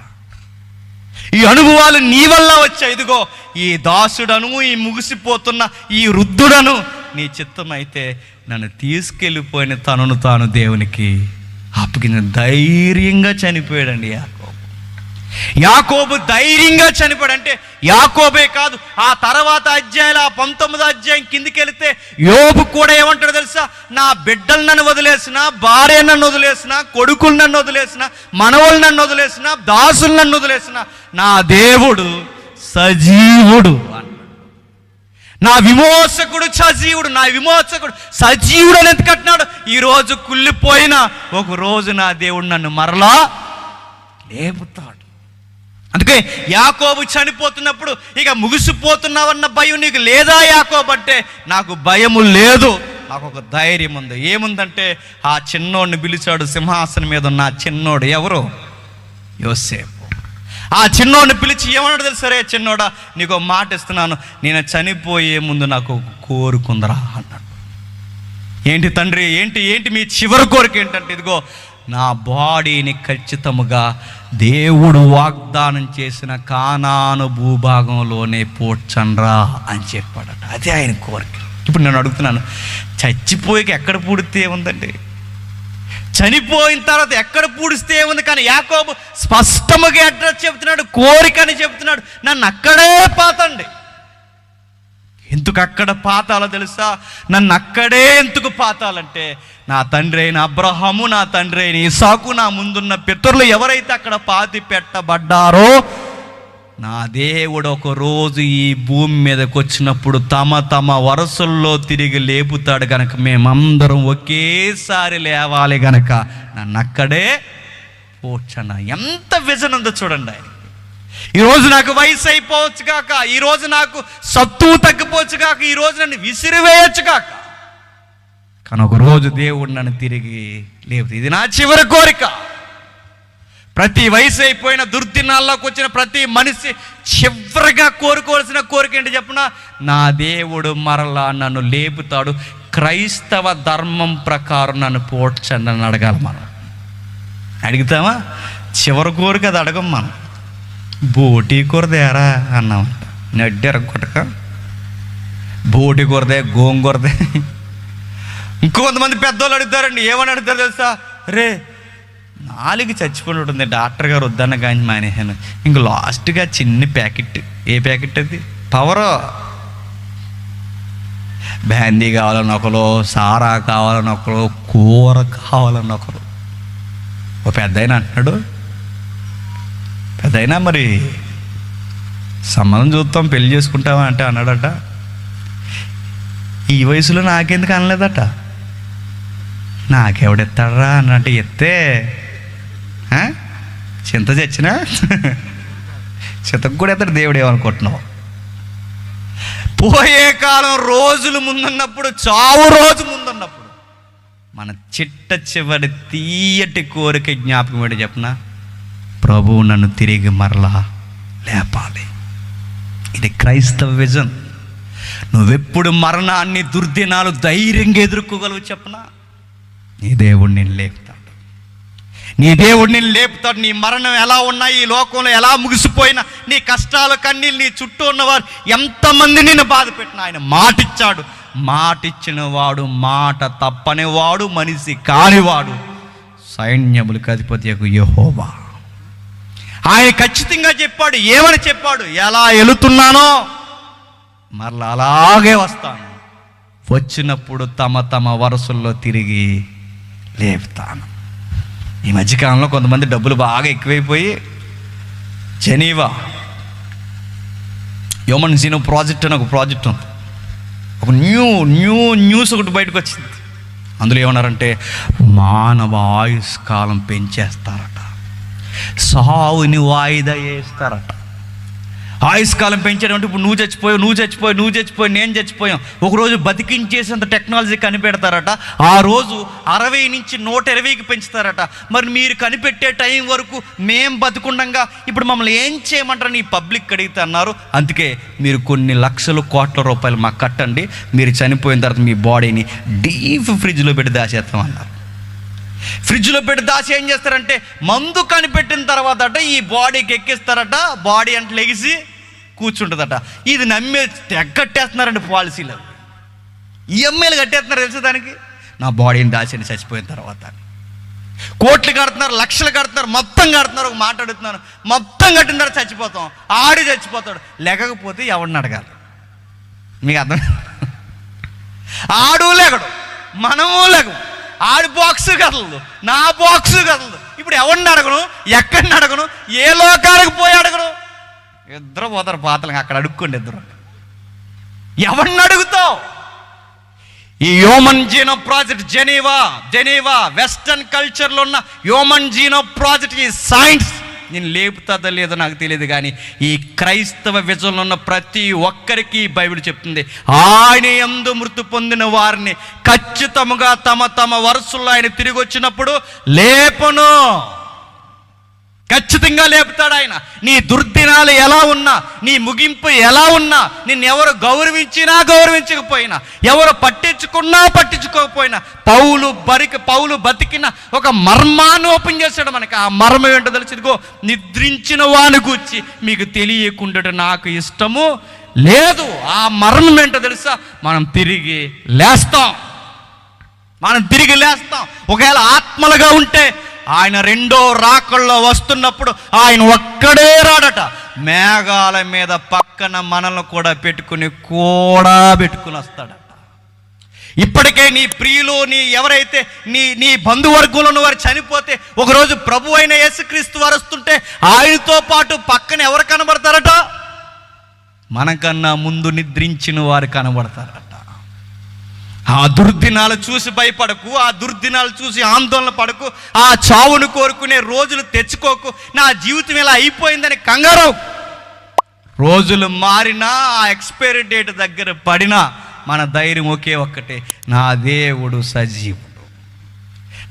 ఈ అనుభవాలు నీ వల్ల వచ్చాయి. ఇదిగో ఈ దాసుడను, ఈ ముగిసిపోతున్న ఈ వృద్ధుడను నీ చిత్తమైతే నన్ను తీసుకెళ్ళిపోయిన తనను తాను దేవునికి అప్పగిన ధైర్యంగా చనిపోయాడండి యాకోబు ధైర్యంగా చనిపోయాడు. అంటే యాకోబే కాదు, ఆ తర్వాత అధ్యాయులు, ఆ 19వ అధ్యాయం కిందికి వెళితే యోబు కూడా ఏమంటాడు తెలుసా? నా బిడ్డలు నన్ను వదిలేసిన, భార్య నన్ను వదిలేసిన, కొడుకులు నన్ను వదిలేసిన, మనవలు నన్ను వదిలేసిన, దాసులు నన్ను వదిలేసిన, నా దేవుడు సజీవుడు అన్నాడు. నా విమోచకుడు సజీవుడు, నా విమోచకుడు సజీవుడు అని ఎందుకు అంటున్నాడు? ఈరోజు కుళ్ళిపోయిన ఒక రోజు నా దేవుడు నన్ను మరలా లేపుతాడు. అందుకే యాకోబు చనిపోతున్నప్పుడు ఇక ముగిసిపోతున్నావన్న భయం నీకు లేదా యాకోబు అంటే, నాకు భయము లేదు, నాకు ఒక ధైర్యం ఉంది. ఏముందంటే ఆ చిన్నోడిని పిలిచాడు, సింహాసనం మీద ఉన్న ఆ చిన్నోడు ఎవరు? యోసేపు. ఆ చిన్నోడిని పిలిచి ఏమన్నాడు తెలుసు? సరే చిన్నోడా, నీకు మాట ఇస్తున్నాను, నేను చనిపోయే ముందు నాకు కోరుకుందరా అన్నాడు. ఏంటి తండ్రి, ఏంటి మీ చివరి కోరిక ఏంటంటే, ఇదిగో నా బాడీని ఖచ్చితముగా దేవుడు వాగ్దానం చేసిన కానాను భూభాగంలోనే పోడ్చండ్రా అని చెప్పాడట. అదే ఆయన కోరిక. ఇప్పుడు నేను అడుగుతున్నాను, చచ్చిపోయాక ఎక్కడ పూడితే ఏముందండి? చనిపోయిన తర్వాత ఎక్కడ పూడిస్తే ఏముంది? కానీ యాకోబు స్పష్టముగా అడ్రస్ చెబుతున్నాడు, కోరికని చెబుతున్నాడు, నన్ను అక్కడే పాతండి. ఎందుకు అక్కడ పాతాలో తెలుసా? నన్ను అక్కడే ఎందుకు పాతాలంటే, నా తండ్రి అయిన అబ్రహాము, నా తండ్రి అయిన ఇసాకు, నా ముందున్న పితరులు ఎవరైతే అక్కడ పాతి పెట్టబడ్డారో, నా దేవుడు ఒక రోజు ఈ భూమి మీదకి వచ్చినప్పుడు తమ తమ వరుసల్లో తిరిగి లేపుతాడు గనక మేమందరం ఒకేసారి లేవాలి గనక నన్ను అక్కడే పోడ్చన. ఎంత విజన్ ఉందో చూడండి ఆయన. ఈరోజు నాకు వయసు అయిపోవచ్చు కాక, ఈరోజు నాకు సత్తువు తగ్గిపోవచ్చు కాక, ఈరోజు నన్ను విసిరివేయచ్చు కాక, కానీ ఒకరోజు దేవుడు నన్ను తిరిగి లేపుతుంది. ఇది నా చివరి కోరిక. ప్రతి వయసు అయిపోయిన దుర్దినాల్లోకి వచ్చిన ప్రతి మనిషి చివరిగా కోరుకోవాల్సిన కోరిక ఏంటి చెప్పిన? నా దేవుడు మరలా నన్ను లేపుతాడు, క్రైస్తవ ధర్మం ప్రకారం నన్ను పోడ్చండి అని అడగాలి. మనం అడుగుతామా? చివరి కోరిక అది అడగం మనం. బోటి కూరదేరా అన్నామంట, నడ్డారు కొట్టక బోటి కూరదే, గోంగూరదే. ఇంకొంతమంది పెద్దోళ్ళు అడుగుతారండి, ఏమని అడుగుతారు తెలుసా? రే నాలుగు చచ్చిపోయి ఉంటుంది, డాక్టర్ గారు వద్దన్న కానీ మానేసాను, ఇంక లాస్ట్గా చిన్న ప్యాకెట్. ఏ ప్యాకెట్ అది? పవర్. బ్యాందీ కావాలని ఒకరు, సారా కావాలని ఒకరు, కూర కావాలని ఒకరు. ఓ పెద్ద ఆయన అంటున్నాడు, పెద్దయినా మరి సంబంధం చూస్తాం, పెళ్లి చేసుకుంటావా అంటే అన్నాడట. ఈ వయసులో నాకెందుకు అనలేదట. నాకెవడెత్తాడరా అన్నట్టు ఎత్తే చింత చచ్చినా చింతకు కూడా ఎత్తాడు దేవుడు. ఏమనుకుంటున్నావు? పోయే కాలం రోజులు ముందున్నప్పుడు, చావు రోజు ముందున్నప్పుడు మన చిట్ట చివరి తీయటి కోరిక జ్ఞాపకం ఏంటి చెప్పనా? ప్రభువు నన్ను తిరిగి మరలా లేపాలి. ఇది క్రైస్తవ విజన్. నువ్వెప్పుడు మరణాన్ని, దుర్దినాలు ధైర్యంగా ఎదుర్కోగలవు చెప్పనా? నీ దేవుడు నేను లేపుతాడు, నీ దేవుడు నేను లేపుతాడు. నీ మరణం ఎలా ఉన్నా, ఈ లోకంలో ఎలా ముగిసిపోయినా, నీ కష్టాలు, కన్నీళ్ళు, నీ చుట్టూ ఉన్నవారు ఎంతమంది నిన్ను బాధ పెట్టినా ఆయన మాటిచ్చాడు. మాటిచ్చిన వాడు, మాట తప్పనివాడు, మనిషి కానివాడు సైన్యములకు అధిపతి యెహోవా. ఆయన ఖచ్చితంగా చెప్పాడు. ఏమని చెప్పాడు? ఎలా వెళుతున్నానో మరలా అలాగే వస్తాను, వచ్చినప్పుడు తమ తమ వరుసల్లో తిరిగి లేపుతాను. ఈ మధ్యకాలంలో కొంతమంది డబ్బులు బాగా ఎక్కువైపోయి జెనీవా హ్యూమన్ జీనోమ్ ప్రాజెక్ట్ అని ఒక ప్రాజెక్ట్ ఉంది. ఒక న్యూస్ ఒకటి బయటకు వచ్చింది. అందులో ఏమన్నారంటే మానవ ఆయుష్ కాలం పెంచేస్తారట, సావుని వాయిదా వేస్తారట. ఆయుష్కాలం పెంచడం అంటే ఇప్పుడు నువ్వు చచ్చిపోయి నేను చచ్చిపోయాం, ఒకరోజు బతికించేసేంత టెక్నాలజీ కనిపెడతారట. ఆ రోజు 60 నుంచి 120కి పెంచుతారట. మరి మీరు కనిపెట్టే టైం వరకు మేం బతుకుండగా ఇప్పుడు మమ్మల్ని ఏం చేయమంటారని ఈ పబ్లిక్ అడిగితే అన్నారు, అందుకే మీరు కొన్ని లక్షల కోట్ల రూపాయలు మాకు కట్టండి, మీరు చనిపోయిన తర్వాత మీ బాడీని డీప్ ఫ్రిడ్జ్లో పెట్టి దాచేస్తాం అన్నారు. ఫ్రిడ్జ్లో పెట్టి దాచి ఏం చేస్తారంటే మందు కనిపెట్టిన తర్వాత అట ఈ బాడీకి ఎక్కిస్తారట, బాడీ అంటే లెగిసి కూర్చుంటుందట. ఇది నమ్మే కట్టేస్తున్నారండి పాలసీలు, ఈఎంఐలు కట్టేస్తున్నారు తెలుసు దానికి. నా బాడీని దాచి చచ్చిపోయిన తర్వాత కోట్లు కడుతున్నారు, లక్షలు కడుతున్నారు, మొత్తం కడుతున్నారు. ఒక మాట అడుగుతున్నాను, మొత్తం కట్టిన తర్వాత చచ్చిపోతాం, ఆడి చచ్చిపోతాడు, లేకపోతే ఎవరిని అడగాలి? మీకు అర్థం? ఆడు లేకడు, మనము లేకము, ఆడి బాక్స్ కదలదు, నా బాక్స్ కదలదు. ఇప్పుడు ఎవరిని అడగను, ఎక్కడిని అడగను, ఏ లోకానికి పోయి అడగను? ఇద్దరు పోతారు పాతలకు, అక్కడ అడుక్కోండి ఇద్దరు. ఎవరిని అడుగుతావు? ఈ human genome project Geneva western కల్చర్లో ఉన్న హ్యూమన్ జీనోమ్ ప్రాజెక్ట్, ఈ సైన్స్ నేను లేపుతుందో లేదో నాకు తెలియదు, కానీ ఈ క్రైస్తవ విజయంలో ఉన్న ప్రతి ఒక్కరికి బైబిల్ చెప్తుంది, ఆయన యందు మృతి పొందిన వారిని ఖచ్చితంగా తమ తమ వరుసల్లో ఆయన తిరిగి వచ్చినప్పుడు లేపను, ఖచ్చితంగా లేపుతాడు ఆయన. నీ దుర్దినాలు ఎలా ఉన్నా, నీ ముగింపు ఎలా ఉన్నా, నిన్నెవరు గౌరవించినా గౌరవించకపోయినా, ఎవరు పట్టించుకున్నా పట్టించుకోకపోయినా, పౌలు బతికిన ఒక మర్మాన్ని ఓపెన్ చేశాడు మనకి. ఆ మర్మం ఏంటో తెలుసు, ఇదిగో నిద్రించిన వాని గూర్చి మీకు తెలియకుండా నాకు ఇష్టము లేదు. ఆ మర్మం ఏంటో తెలుసా? మనం తిరిగి లేస్తాం. ఒకవేళ ఆత్మలుగా ఉంటే ఆయన రెండో రాకల్లో వస్తున్నప్పుడు ఆయన ఒక్కడే రాడట, మేఘాల మీద పక్కన మనల్ని కూడా పెట్టుకుని వస్తాడట. ఇప్పటికే నీ ప్రియులు, ఎవరైతే నీ బంధువర్గంలో వారు చనిపోతే ఒకరోజు ప్రభు అయిన యేసుక్రీస్తు వారు వస్తుంటే ఆయనతో పాటు పక్కన ఎవరు కనబడతారట? మనకన్నా ముందు నిద్రించిన వారు కనబడతారట. ఆ దుర్దినాలు చూసి భయపడకు, ఆ దుర్దినాలు చూసి ఆందోళన పడకు, ఆ చావును కోరుకునే రోజులు తెచ్చుకోకు, నా జీవితం ఇలా అయిపోయిందని కంగారు. రోజులు మారినా, ఆ ఎక్స్పైరీ డేట్ దగ్గర పడినా మన ధైర్యం ఒకే ఒక్కటే, నా దేవుడు సజీవుడు,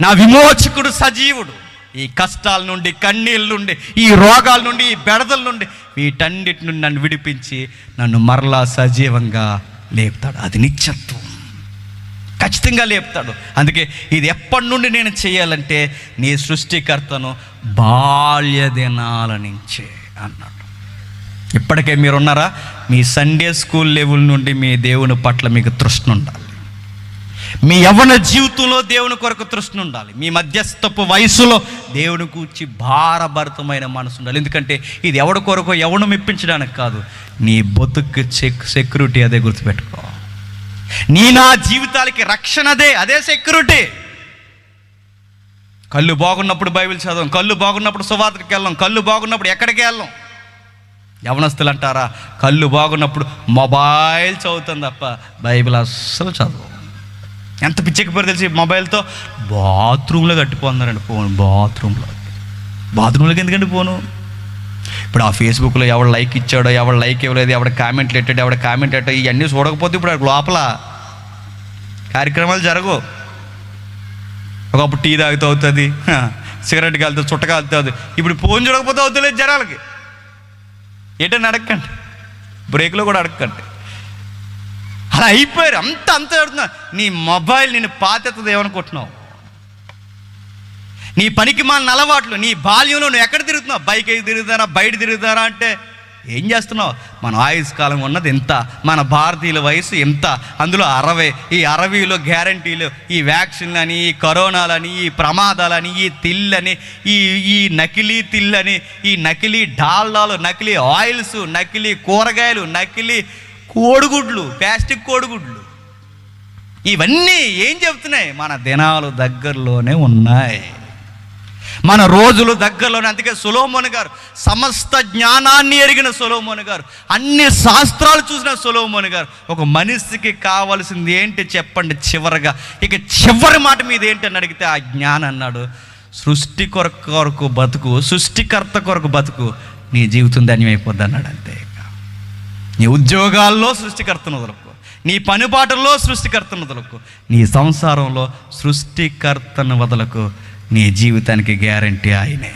నా విమోచకుడు సజీవుడు. ఈ కష్టాల నుండి, కన్నీళ్ళ నుండి, ఈ రోగాల నుండి, ఈ బెడదల నుండి, వీటన్నిటి నుండి నన్ను విడిపించి నన్ను మరలా సజీవంగా లేపుతాడు. అది నిత్యత్వం, ఖచ్చితంగా లేపుతాడు. అందుకే ఇది ఎప్పటి నుండి నేను చేయాలంటే నీ సృష్టికర్తను బాల్య దినాల నుంచే అన్నాడు. ఇప్పటికే మీరున్నారా? మీ సండే స్కూల్ లెవెల్ నుండి మీ దేవుని పట్ల మీకు తృష్ణ ఉండాలి. మీ యవ్వన జీవితంలో దేవుని కొరకు తృష్ణ ఉండాలి. మీ మధ్యస్థపు వయసులో దేవుని కూర్చి భారభరితమైన మనసు ఉండాలి. ఎందుకంటే ఇది ఎవడి కొరకు, ఎవడు మెప్పించడానికి కాదు, నీ బతుకు సెక్యూరిటీ అదే, గుర్తుపెట్టుకో. నా జీవితాలకి రక్షణ అదే సెక్యూరిటీ. కళ్ళు బాగున్నప్పుడు బైబిల్ చదవం, కళ్ళు బాగున్నప్పుడు సువార్తకి వెళ్ళాం, కళ్ళు బాగున్నప్పుడు ఎక్కడికి వెళ్ళాం. యవనస్తులు అంటారా, కళ్ళు బాగున్నప్పుడు మొబైల్ చదువుతాం తప్ప బైబిల్ అస్సలు చదవం. ఎంత పిచ్చెక్కిపోయారు తెలిసి మొబైల్తో. బాత్రూంలో కట్టిపోతున్నారండి ఫోన్, బాత్రూంలోకి ఎందుకంటే పోను. ఇప్పుడు ఆ ఫేస్బుక్లో ఎవడు లైక్ ఇచ్చాడో, ఎవడు లైక్ ఇవ్వలేదు, ఎవడ కామెంట్లు పెట్టాడు, ఎవడ కామెంట్ పెట్టాడు, ఇవన్నీ చూడకపోతే ఇప్పుడు లోపల కార్యక్రమాలు జరగవు. ఒకప్పుడు టీ తాగితే అవుతుంది, సిగరెట్ కాలుతుంది, చుట్ట కాలుతుంది. ఇప్పుడు ఫోన్ చూడకపోతే అవుతలేదు జనాలకి. ఏంటని అడగండి, బ్రేక్లో కూడా అడగండి. అలా అయిపోయారు. అంత అడుగుతున్నా. నీ మొబైల్ నేను పాతెత్తది ఏమనుకుంటున్నావు? నీ పనికి మాలిన అలవాట్లు, నీ బాల్యంలో నువ్వు ఎక్కడ తిరుగుతున్నావు? బైక్ తిరుగుతారా, బయట తిరుగుతారా అంటే ఏం చేస్తున్నావు? మన ఆయుష్ కాలం ఉన్నది ఎంత, మన భారతీయుల వయసు ఎంత, అందులో 60. ఈ 60లో గ్యారంటీలు, ఈ వ్యాక్సిన్లని, ఈ కరోనాలని, ఈ ప్రమాదాలని, ఈ తిల్లని, ఈ నకిలీ తిల్లని, ఈ నకిలీ డాల్డాలు, నకిలీ ఆయిల్స్, నకిలీ కూరగాయలు, నకిలీ కోడిగుడ్లు, ప్లాస్టిక్ కోడిగుడ్లు, ఇవన్నీ ఏం చెప్తున్నాయి? మన దినాలు దగ్గరలోనే ఉన్నాయి. మన రోజులు దగ్గరలోనే. అందుకే సొలొమోను గారు, సమస్త జ్ఞానాన్ని ఎరిగిన సొలొమోను గారు, అన్ని శాస్త్రాలు చూసిన సొలొమోను గారు, ఒక మనిషికి కావాల్సింది ఏంటి చెప్పండి చివరగా, ఇక చివరి మాట మీద ఏంటి అని అడిగితే ఆ జ్ఞానం అన్నాడు, సృష్టి కొరకు బతుకు, సృష్టికర్త కొరకు బతుకు, నీ జీవితం ధన్యమైపోద్ది అన్నాడు. అంతే. నీ ఉద్యోగాల్లో సృష్టికర్తను వదలకు, నీ పనిపాటల్లో సృష్టికర్తను వదలకు, నీ సంసారంలో సృష్టికర్తను వదలకు. నీ జీవితానికి గ్యారంటీ ఆయనే.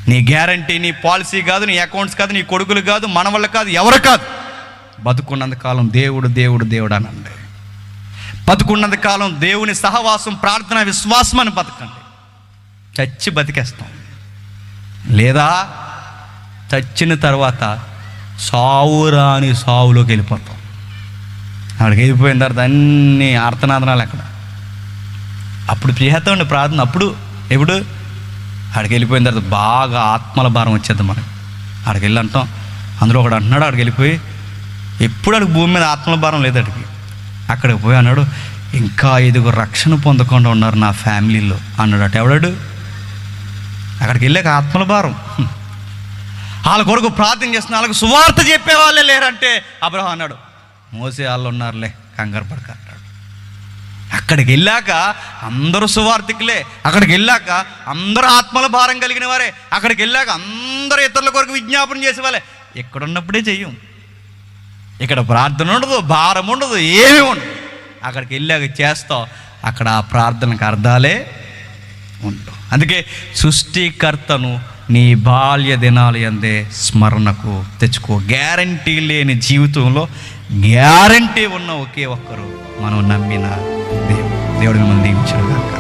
నీ గ్యారంటీ నీ పాలసీ కాదు, నీ అకౌంట్స్ కాదు, నీ కొడుకులు కాదు, మనవాళ్ళు కాదు, ఎవరు కాదు. బతుకున్నంత కాలం దేవుడు దేవుడు దేవుడు అనండి. బతుకున్నంత కాలం దేవుని సహవాసం, ప్రార్థన, విశ్వాసం అని బతకండి. చచ్చి బతికేస్తాం. లేదా చచ్చిన తర్వాత సావురాని సావులోకి వెళ్ళిపోతాం. అక్కడికి వెళ్ళిపోయిన తర్వాత అన్ని ఆర్తనాదనాలు అక్కడ. అప్పుడు చేస్తామండి ప్రార్థన. ఎప్పుడు అక్కడికి వెళ్ళిపోయిన తర్వాత బాగా ఆత్మల భారం వచ్చేద్దాం మనకి. అక్కడికి వెళ్ళి అంటాం, అందులో ఒకడు అంటున్నాడు, అక్కడికి వెళ్ళిపోయి ఎప్పుడు అడిగి భూమి మీద ఆత్మల భారం లేదు అడిగి. అక్కడికి పోయి అన్నాడు, ఇంకా 5 రక్షణ పొందకుండా ఉన్నారు నా ఫ్యామిలీలో అన్నాడు. అటు ఎవడాడు? అక్కడికి వెళ్ళాక ఆత్మల భారం. వాళ్ళ కొరకు ప్రార్థన చేస్తున్నా, వాళ్ళకు సువార్త చెప్పేవాళ్ళే లేరంటే అబ్రహాం అన్నాడు, మోసే వాళ్ళు ఉన్నారులే, కంగారు పడక అన్నాడు. అక్కడికి వెళ్ళాక అందరూ సువార్థికులే, అక్కడికి వెళ్ళాక అందరూ ఆత్మల భారం కలిగిన వారే, అక్కడికి వెళ్ళాక అందరూ ఇతరుల కొరకు విజ్ఞాపన చేసేవాళ్ళే. ఎక్కడున్నప్పుడే చెయ్యం. ఇక్కడ ప్రార్థన ఉండదు, భారం ఉండదు, ఏమీ ఉండదు. అక్కడికి వెళ్ళాక చేస్తావు, అక్కడ ఆ ప్రార్థనకు అర్థాలే ఉండవు. అందుకే సృష్టికర్తను నీ బాల్య దినాలు అందే స్మరణకు తెచ్చుకో. గ్యారంటీ లేని జీవితంలో గ్యారంటీ ఉన్న ఒకే ఒక్కరు మనం నమ్మిన దేవుడు. దేవుడు మిమ్మల్ని దీవించును గాక.